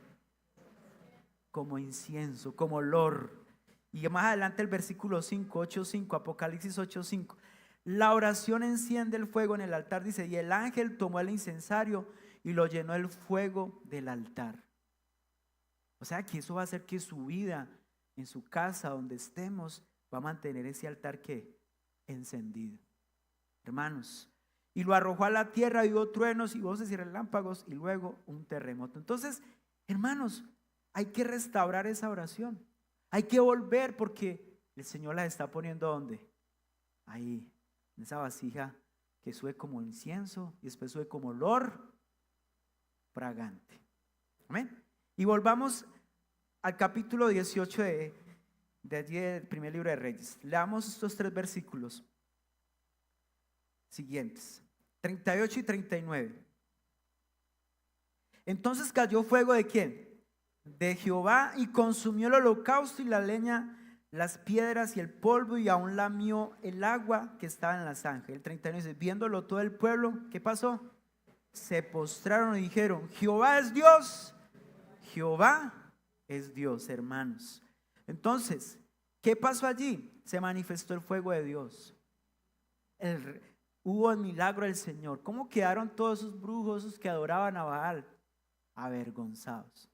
Como incienso, como olor. Y más adelante el versículo 5, 8:5, Apocalipsis 8:5. La oración enciende el fuego en el altar, dice, y el ángel tomó el incensario y lo llenó el fuego del altar. O sea que eso va a hacer que su vida, en su casa, donde estemos, va a mantener ese altar que encendido. Hermanos, y lo arrojó a la tierra y hubo truenos y voces y relámpagos y luego un terremoto. Entonces, hermanos, hay que restaurar esa oración. Hay que volver porque el Señor la está poniendo ¿dónde? Ahí, en esa vasija que sube como incienso y después sube como olor fragante. Amén. Y volvamos al capítulo 18 de allí del primer libro de Reyes. Leamos estos 3 versículos siguientes, 38 y 39. Entonces cayó fuego ¿de quién? De Jehová, y consumió el holocausto y la leña, las piedras y el polvo, y aún lamió el agua que estaba en la zanja. El 39 dice, viéndolo todo el pueblo, ¿qué pasó? Se postraron y dijeron, Jehová es Dios. Jehová es Dios, hermanos. Entonces, ¿qué pasó allí? Se manifestó el fuego de Dios. Hubo el milagro del Señor. ¿Cómo quedaron todos esos brujos, esos que adoraban a Baal? Avergonzados.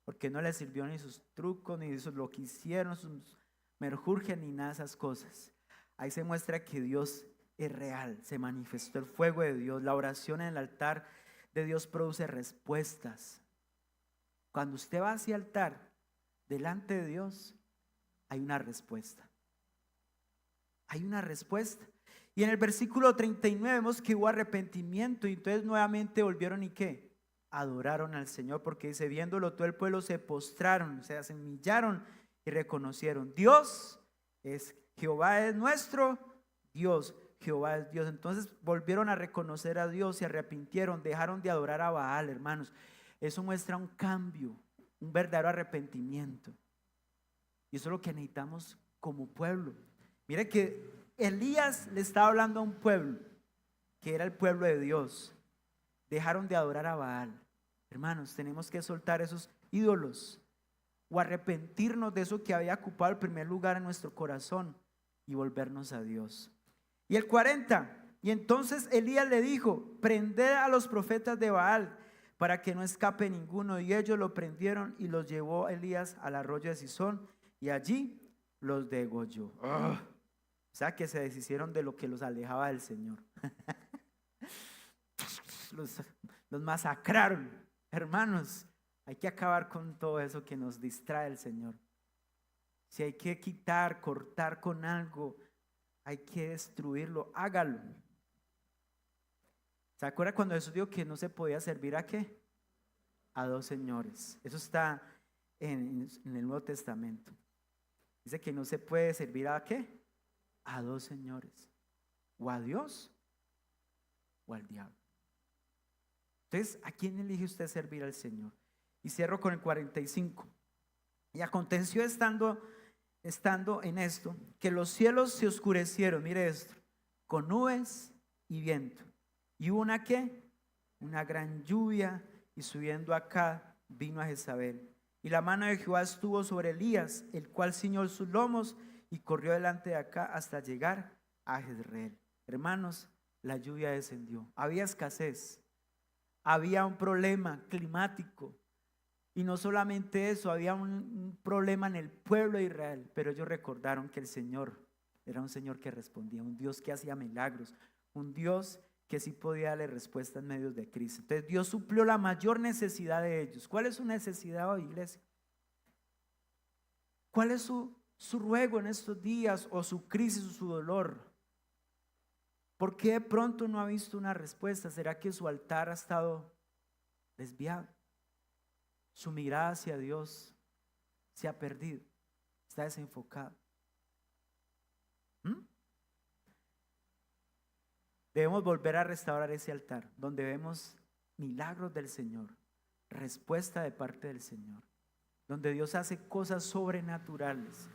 Porque no les sirvió ni sus trucos, ni lo que hicieron, sus menjurjes, ni nada de esas cosas. Ahí se muestra que Dios es real. Se manifestó el fuego de Dios. La oración en el altar de Dios produce respuestas. Cuando usted va hacia el altar, delante de Dios, hay una respuesta. Hay una respuesta. Y en el versículo 39 vemos que hubo arrepentimiento y entonces nuevamente volvieron y ¿qué? Adoraron al Señor, porque dice, viéndolo todo el pueblo se postraron, o sea, se humillaron y reconocieron, Dios es, Jehová es nuestro Dios, Jehová es Dios. Entonces volvieron a reconocer a Dios, se arrepintieron, dejaron de adorar a Baal, hermanos. Eso muestra un cambio, un verdadero arrepentimiento. Y eso es lo que necesitamos como pueblo. Mire que Elías le estaba hablando a un pueblo que era el pueblo de Dios. Dejaron de adorar a Baal. Hermanos, tenemos que soltar esos ídolos o arrepentirnos de eso que había ocupado el primer lugar en nuestro corazón y volvernos a Dios. Y el 40, y entonces Elías le dijo, prended a los profetas de Baal para que no escape ninguno. Y ellos lo prendieron y los llevó Elías al arroyo de Cisón y allí los degolló. O sea que se deshicieron de lo que los alejaba del Señor. Los masacraron. Hermanos, hay que acabar con todo eso que nos distrae del Señor. Si hay que quitar, cortar con algo, hay que destruirlo, hágalo. ¿Se acuerda cuando Jesús dijo que no se podía servir a qué? A dos señores. Eso está en el Nuevo Testamento. Dice que no se puede servir a qué? A dos señores. O a Dios o al diablo. Entonces, ¿a quién elige usted servir al Señor? Y cierro con el 45. Y aconteció estando en esto, que los cielos se oscurecieron, mire esto, con nubes y viento. Y hubo una ¿qué? Una gran lluvia, y subiendo acá vino a Jezabel. Y la mano de Jehová estuvo sobre Elías, el cual ciñó sus lomos y corrió delante de acá hasta llegar a Jezreel. Hermanos, la lluvia descendió. Había escasez, había un problema climático. Y no solamente eso, había un problema en el pueblo de Israel. Pero ellos recordaron que el Señor era un Señor que respondía, un Dios que hacía milagros, un Dios que sí podía darle respuesta en medio de crisis. Entonces Dios suplió la mayor necesidad de ellos. ¿Cuál es su necesidad hoy, iglesia? ¿Cuál es su ruego en estos días, o su crisis o su dolor? ¿Por qué de pronto no ha visto una respuesta? ¿Será que su altar ha estado desviado? Su mirada hacia Dios se ha perdido, está desenfocado. Debemos volver a restaurar ese altar donde vemos milagros del Señor, respuesta de parte del Señor, donde Dios hace cosas sobrenaturales,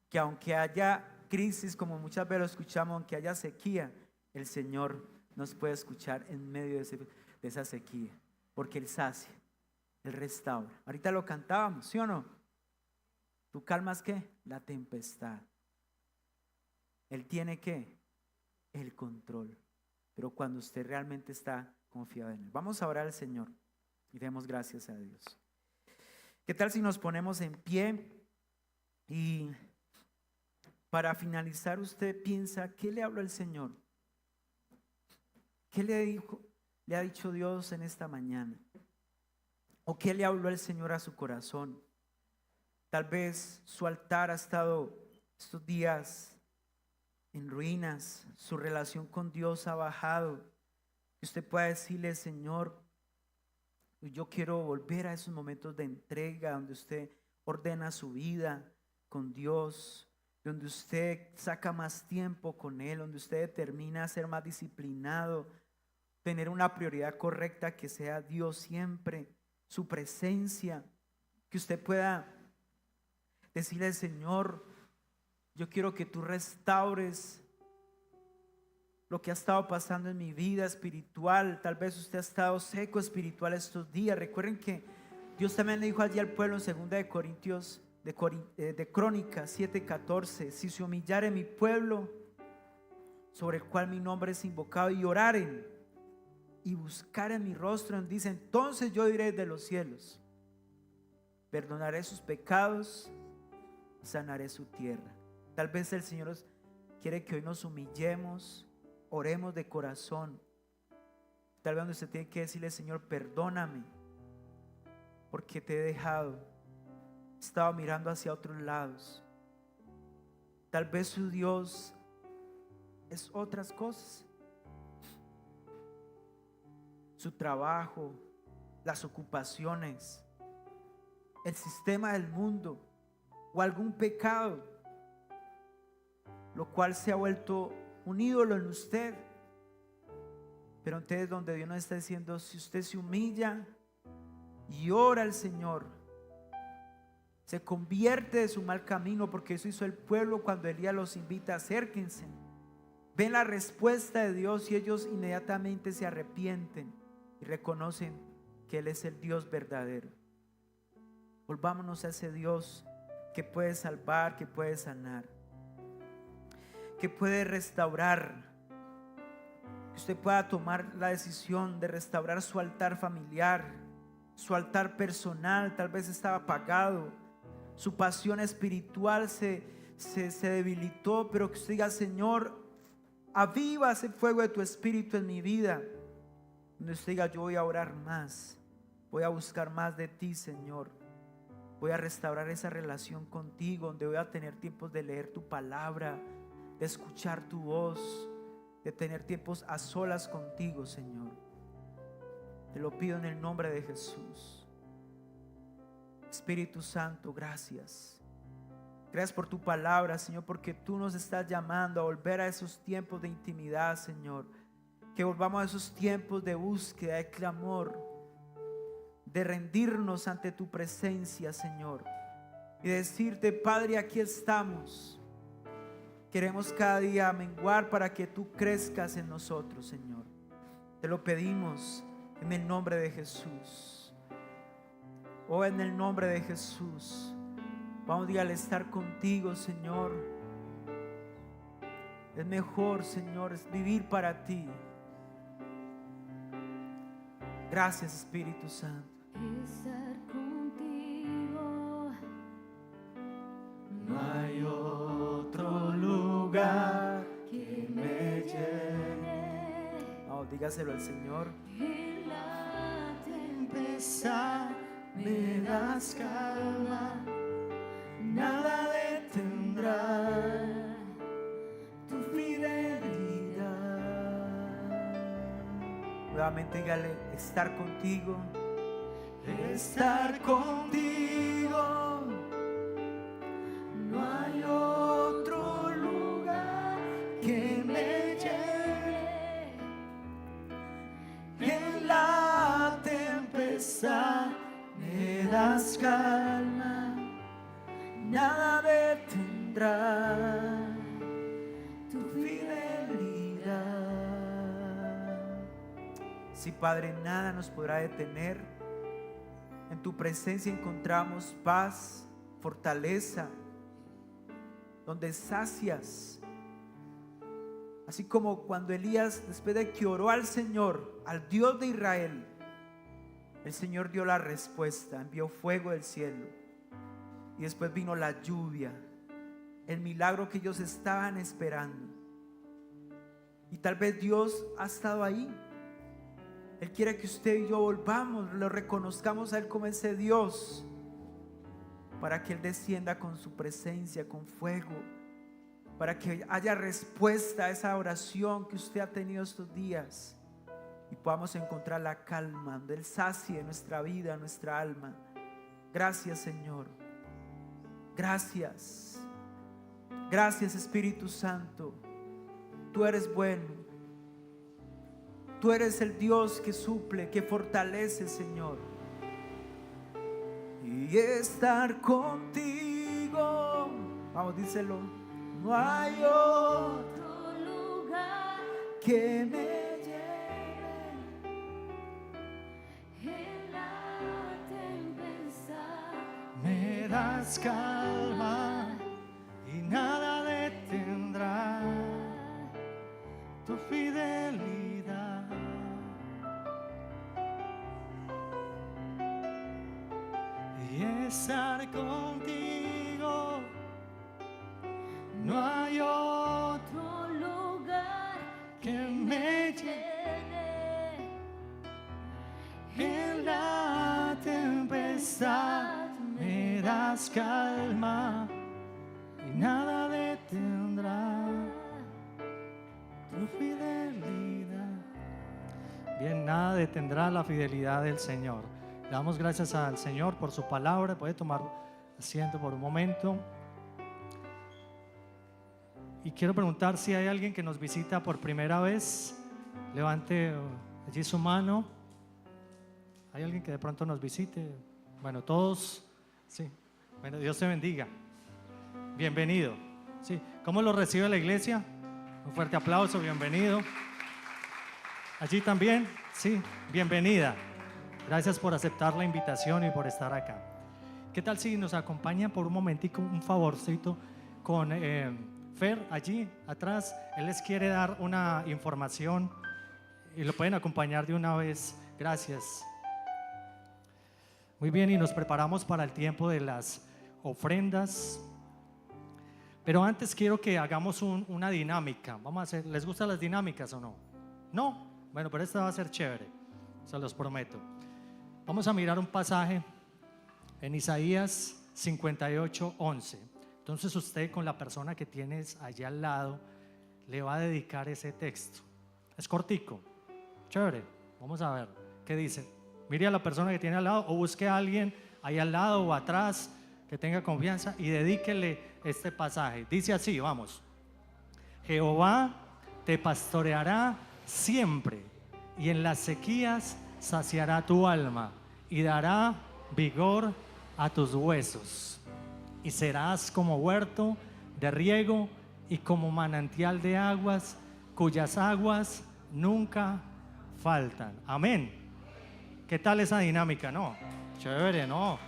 que aunque haya crisis, como muchas veces lo escuchamos, aunque haya sequía, el Señor nos puede escuchar en medio de esa sequía, porque Él sacia, Él restaura. Ahorita lo cantábamos, ¿sí o no? ¿Tú calmas qué? La tempestad. Él tiene ¿qué? El control. Pero cuando usted realmente está confiado en Él. Vamos a orar al Señor y demos gracias a Dios. ¿Qué tal si nos ponemos en pie? Y para finalizar, usted piensa, ¿qué le habló el Señor? ¿Qué le ha dicho Dios en esta mañana? ¿O qué le habló el Señor a su corazón? Tal vez su altar ha estado estos días en ruinas, su relación con Dios ha bajado. Y usted puede decirle, Señor, yo quiero volver a esos momentos de entrega donde usted ordena su vida con Dios, donde usted saca más tiempo con Él, donde usted determina ser más disciplinado, tener una prioridad correcta que sea Dios siempre, su presencia, que usted pueda decirle al Señor, yo quiero que tú restaures lo que ha estado pasando en mi vida espiritual. Tal vez usted ha estado seco espiritual estos días. Recuerden que Dios también le dijo allí al pueblo en 2 de Corintios, de Crónicas 7:14, si se humillare mi pueblo, sobre el cual mi nombre es invocado, y oraren y buscaren mi rostro, dice, entonces yo diré de los cielos, perdonaré sus pecados, sanaré su tierra. Tal vez el Señor quiere que hoy nos humillemos, oremos de corazón. Tal vez donde usted tiene que decirle, Señor, perdóname porque te he dejado, he estado mirando hacia otros lados. Tal vez su Dios es otras cosas, su trabajo, las ocupaciones, el sistema del mundo o algún pecado, lo cual se ha vuelto un ídolo en usted. Pero entonces donde Dios nos está diciendo, si usted se humilla y ora al Señor, se convierte de su mal camino, porque eso hizo el pueblo cuando Elías los invita, acérquense, ven la respuesta de Dios y ellos inmediatamente se arrepienten y reconocen que Él es el Dios verdadero. Volvámonos a ese Dios que puede salvar, que puede sanar, que puede restaurar. Que usted pueda tomar la decisión de restaurar su altar familiar, su altar personal. Tal vez estaba apagado, su pasión espiritual se debilitó, pero que usted diga, Señor, aviva ese fuego de tu espíritu en mi vida. Donde usted diga, yo voy a orar más, voy a buscar más de ti, Señor. Voy a restaurar esa relación contigo, donde voy a tener tiempos de leer tu palabra, de escuchar tu voz, de tener tiempos a solas contigo, Señor. Te lo pido en el nombre de Jesús. Espíritu Santo, gracias. Gracias por tu palabra, Señor, porque tú nos estás llamando a volver a esos tiempos de intimidad, Señor. Que volvamos a esos tiempos de búsqueda, de clamor, de rendirnos ante tu presencia, Señor, y decirte, Padre, aquí estamos. Queremos cada día menguar para que tú crezcas en nosotros, Señor. Te lo pedimos en el nombre de Jesús. Oh, en el nombre de Jesús. Vamos a al estar contigo, Señor. Es mejor, Señor, es vivir para ti. Gracias, Espíritu Santo. Estar contigo, No hay otro lugar que me llene. Oh, dígaselo al Señor. en la tempestad me das calma, nada detendrá tu fidelidad. Nuevamente dígale, estar contigo. Estar contigo, no hay otro lugar que me llene das calma, nada detendrá tu fidelidad. Sí, Padre, nada nos podrá detener. En tu presencia encontramos paz, fortaleza, donde sacias. Así como cuando Elías, después de que oró al Señor, al Dios de Israel, el Señor dio la respuesta, envió fuego del cielo y después vino la lluvia, el milagro que ellos estaban esperando. Y tal vez Dios ha estado ahí. Él quiere que usted y yo volvamos, lo reconozcamos a Él como ese Dios, para que Él descienda con su presencia, con fuego, para que haya respuesta a esa oración que usted ha tenido estos días y podamos encontrar la calma, donde Él sacie nuestra vida, nuestra alma. Gracias, Señor. Gracias. Gracias, Espíritu Santo. Tú eres bueno. Tú eres el Dios que suple, que fortalece, Señor. Y estar contigo, vamos, díselo. No hay otro lugar que me lleve en la tempestad. Me das calma y nada detendrá tu fidelidad. Y estar contigo, no hay otro lugar que me llene en la tempestad. Me das calma y nada detendrá tu fidelidad. Bien, nada detendrá la fidelidad del Señor. Le damos gracias al Señor por su palabra. Puede tomar asiento por un momento. Y quiero preguntar si hay alguien que nos visita por primera vez. Levante allí su mano. ¿Hay alguien que de pronto nos visite? Bueno, todos, sí. Bueno, Dios te bendiga. Bienvenido. Sí. ¿Cómo lo recibe la iglesia? Un fuerte aplauso, bienvenido. Allí también, sí, bienvenida. Gracias por aceptar la invitación y por estar acá. ¿Qué tal si nos acompaña por un momentico, un favorcito con Fer allí atrás? Él les quiere dar una información y lo pueden acompañar de una vez. Gracias. Muy bien, y nos preparamos para el tiempo de las ofrendas. Pero antes quiero que hagamos una dinámica. Vamos a hacer, ¿les gustan las dinámicas o no? ¿No? Bueno, pero esta va a ser chévere, se los prometo. Vamos a mirar un pasaje en Isaías 58:11. Entonces usted con la persona que tienes allá al lado le va a dedicar ese texto. Es cortico, chévere. Vamos a ver qué dice. Mire a la persona que tiene al lado o busque a alguien ahí al lado o atrás que tenga confianza y dedíquele este pasaje. Dice así, vamos. Jehová te pastoreará siempre y en las sequías saciará tu alma y dará vigor a tus huesos. Y serás como huerto de riego y como manantial de aguas, cuyas aguas nunca faltan. Amén. ¿Qué tal esa dinámica? No, chévere, no.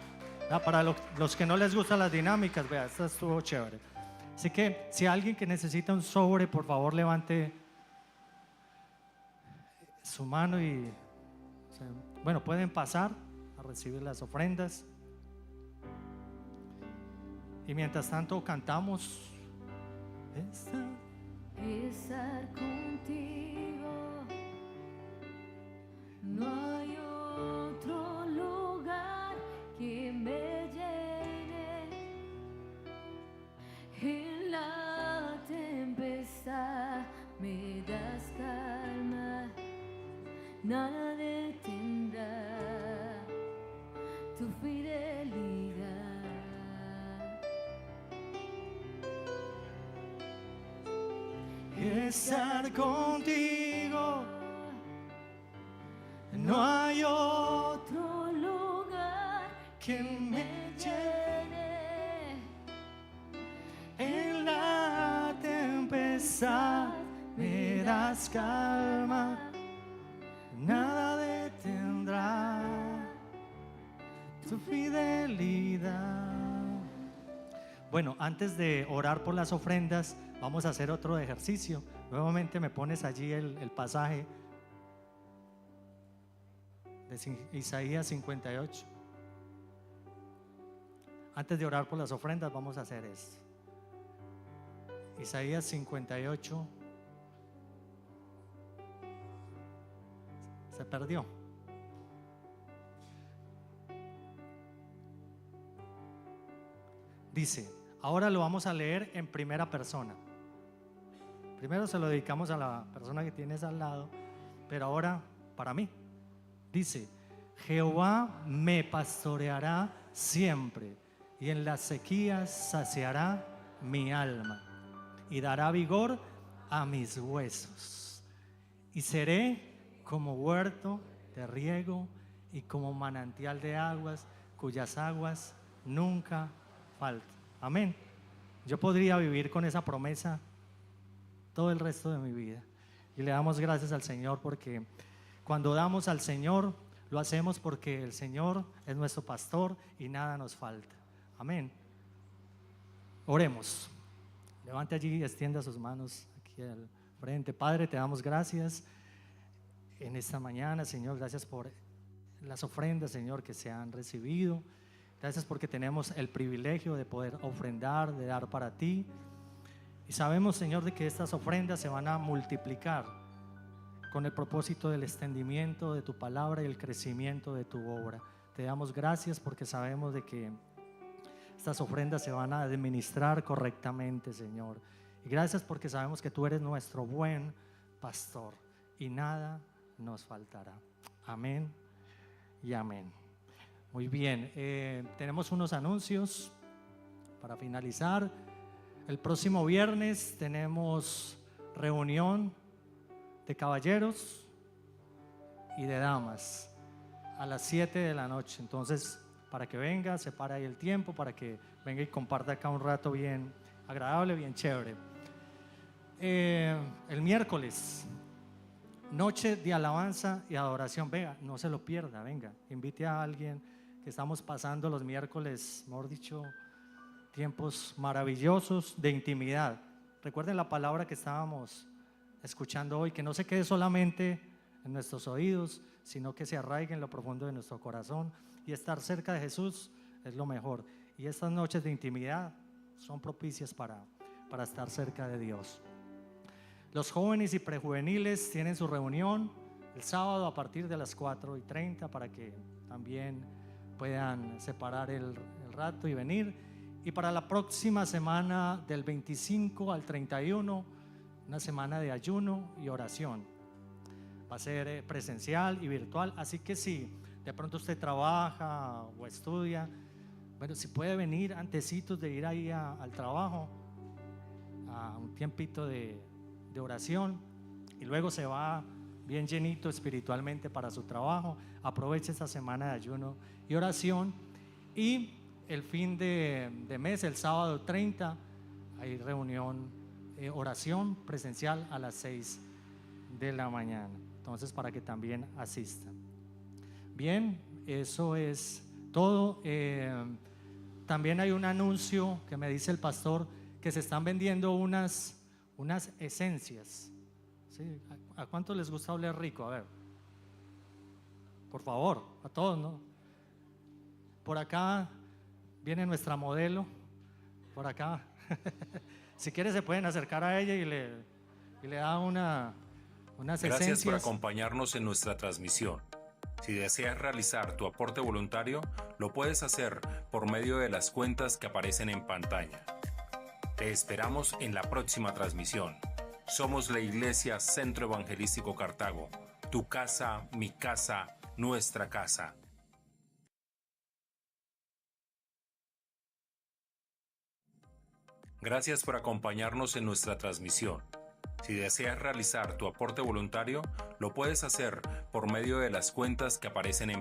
Para los que no les gustan las dinámicas, vea, esta estuvo chévere. Así que si alguien que necesita un sobre, por favor levante su mano y bueno, pueden pasar a recibir las ofrendas. Y mientras tanto cantamos. Estar contigo, no hay otro lugar que me llene en la tempestad. Me das calma, nada detendrá tu fidelidad. Estar contigo, no hay otro Otro lugar quien me llene. En la tempestad me das calma, nada detendrá tu fidelidad. Bueno, antes de orar por las ofrendas, vamos a hacer otro ejercicio. Nuevamente me pones allí el pasaje de Isaías 58. Antes de orar por las ofrendas, vamos a hacer esto. Isaías 58. Se perdió. Dice, ahora lo vamos a leer en primera persona. Primero se lo dedicamos a la persona que tienes al lado, pero ahora para mí. Dice, Jehová me pastoreará siempre, y en las sequías saciará mi alma, y dará vigor a mis huesos. Y seré como huerto de riego y como manantial de aguas, cuyas aguas nunca faltan. Amén. Yo podría vivir con esa promesa todo el resto de mi vida. Y le damos gracias al Señor porque cuando damos al Señor, lo hacemos porque el Señor es nuestro pastor y nada nos falta. Amén. Oremos. Levante allí y extienda sus manos aquí al frente. Padre, te damos gracias en esta mañana, Señor. Gracias por las ofrendas, Señor, que se han recibido. Gracias porque tenemos el privilegio de poder ofrendar, de dar para ti. Y sabemos, Señor, de que estas ofrendas se van a multiplicar con el propósito del extendimiento de tu palabra y el crecimiento de tu obra. Te damos gracias porque sabemos de que estas ofrendas se van a administrar correctamente, Señor. Y gracias porque sabemos que tú eres nuestro buen pastor y nada nos faltará. Amén y amén. Muy bien, tenemos unos anuncios para finalizar. El próximo viernes tenemos reunión de caballeros y de damas a las 7 de la noche. Entonces, para que venga, separe ahí el tiempo, para que venga y comparta acá un rato bien agradable, bien chévere. El miércoles, noche de alabanza y adoración. Venga, no se lo pierda, venga, invite a alguien, que estamos pasando los miércoles, mejor dicho, tiempos maravillosos de intimidad. Recuerden la palabra que estábamos escuchando hoy, que no se quede solamente en nuestros oídos, sino que se arraigue en lo profundo de nuestro corazón. Y estar cerca de Jesús es lo mejor. Y estas noches de intimidad son propicias para estar cerca de Dios. Los jóvenes y prejuveniles tienen su reunión el sábado a partir de las 4:30 para que también puedan separar el rato y venir. Y para la próxima semana del 25 al 31, una semana de ayuno y oración. Va a ser presencial y virtual, así que si de pronto usted trabaja o estudia, bueno, si puede venir antecitos de ir ahí al trabajo, a un tiempito de oración, y luego se va bien llenito espiritualmente para su trabajo. Aproveche esa semana de ayuno y oración. Y el fin de mes, el sábado 30, hay reunión, oración presencial a las 6 de la mañana. Entonces, para que también asistan. Bien, eso es todo. También hay un anuncio que me dice el pastor que se están vendiendo unas esencias. ¿Sí? ¿A cuánto les gusta oler rico? A ver, por favor, a todos, ¿no? Por acá viene nuestra modelo, por acá. Si quiere se pueden acercar a ella y le da unas esencias. Gracias por acompañarnos en nuestra transmisión. Si deseas realizar tu aporte voluntario, lo puedes hacer por medio de las cuentas que aparecen en pantalla. Te esperamos en la próxima transmisión. Somos la Iglesia Centro Evangelístico Cartago. Tu casa, mi casa, nuestra casa. Gracias por acompañarnos en nuestra transmisión. Si deseas realizar tu aporte voluntario, lo puedes hacer por medio de las cuentas que aparecen en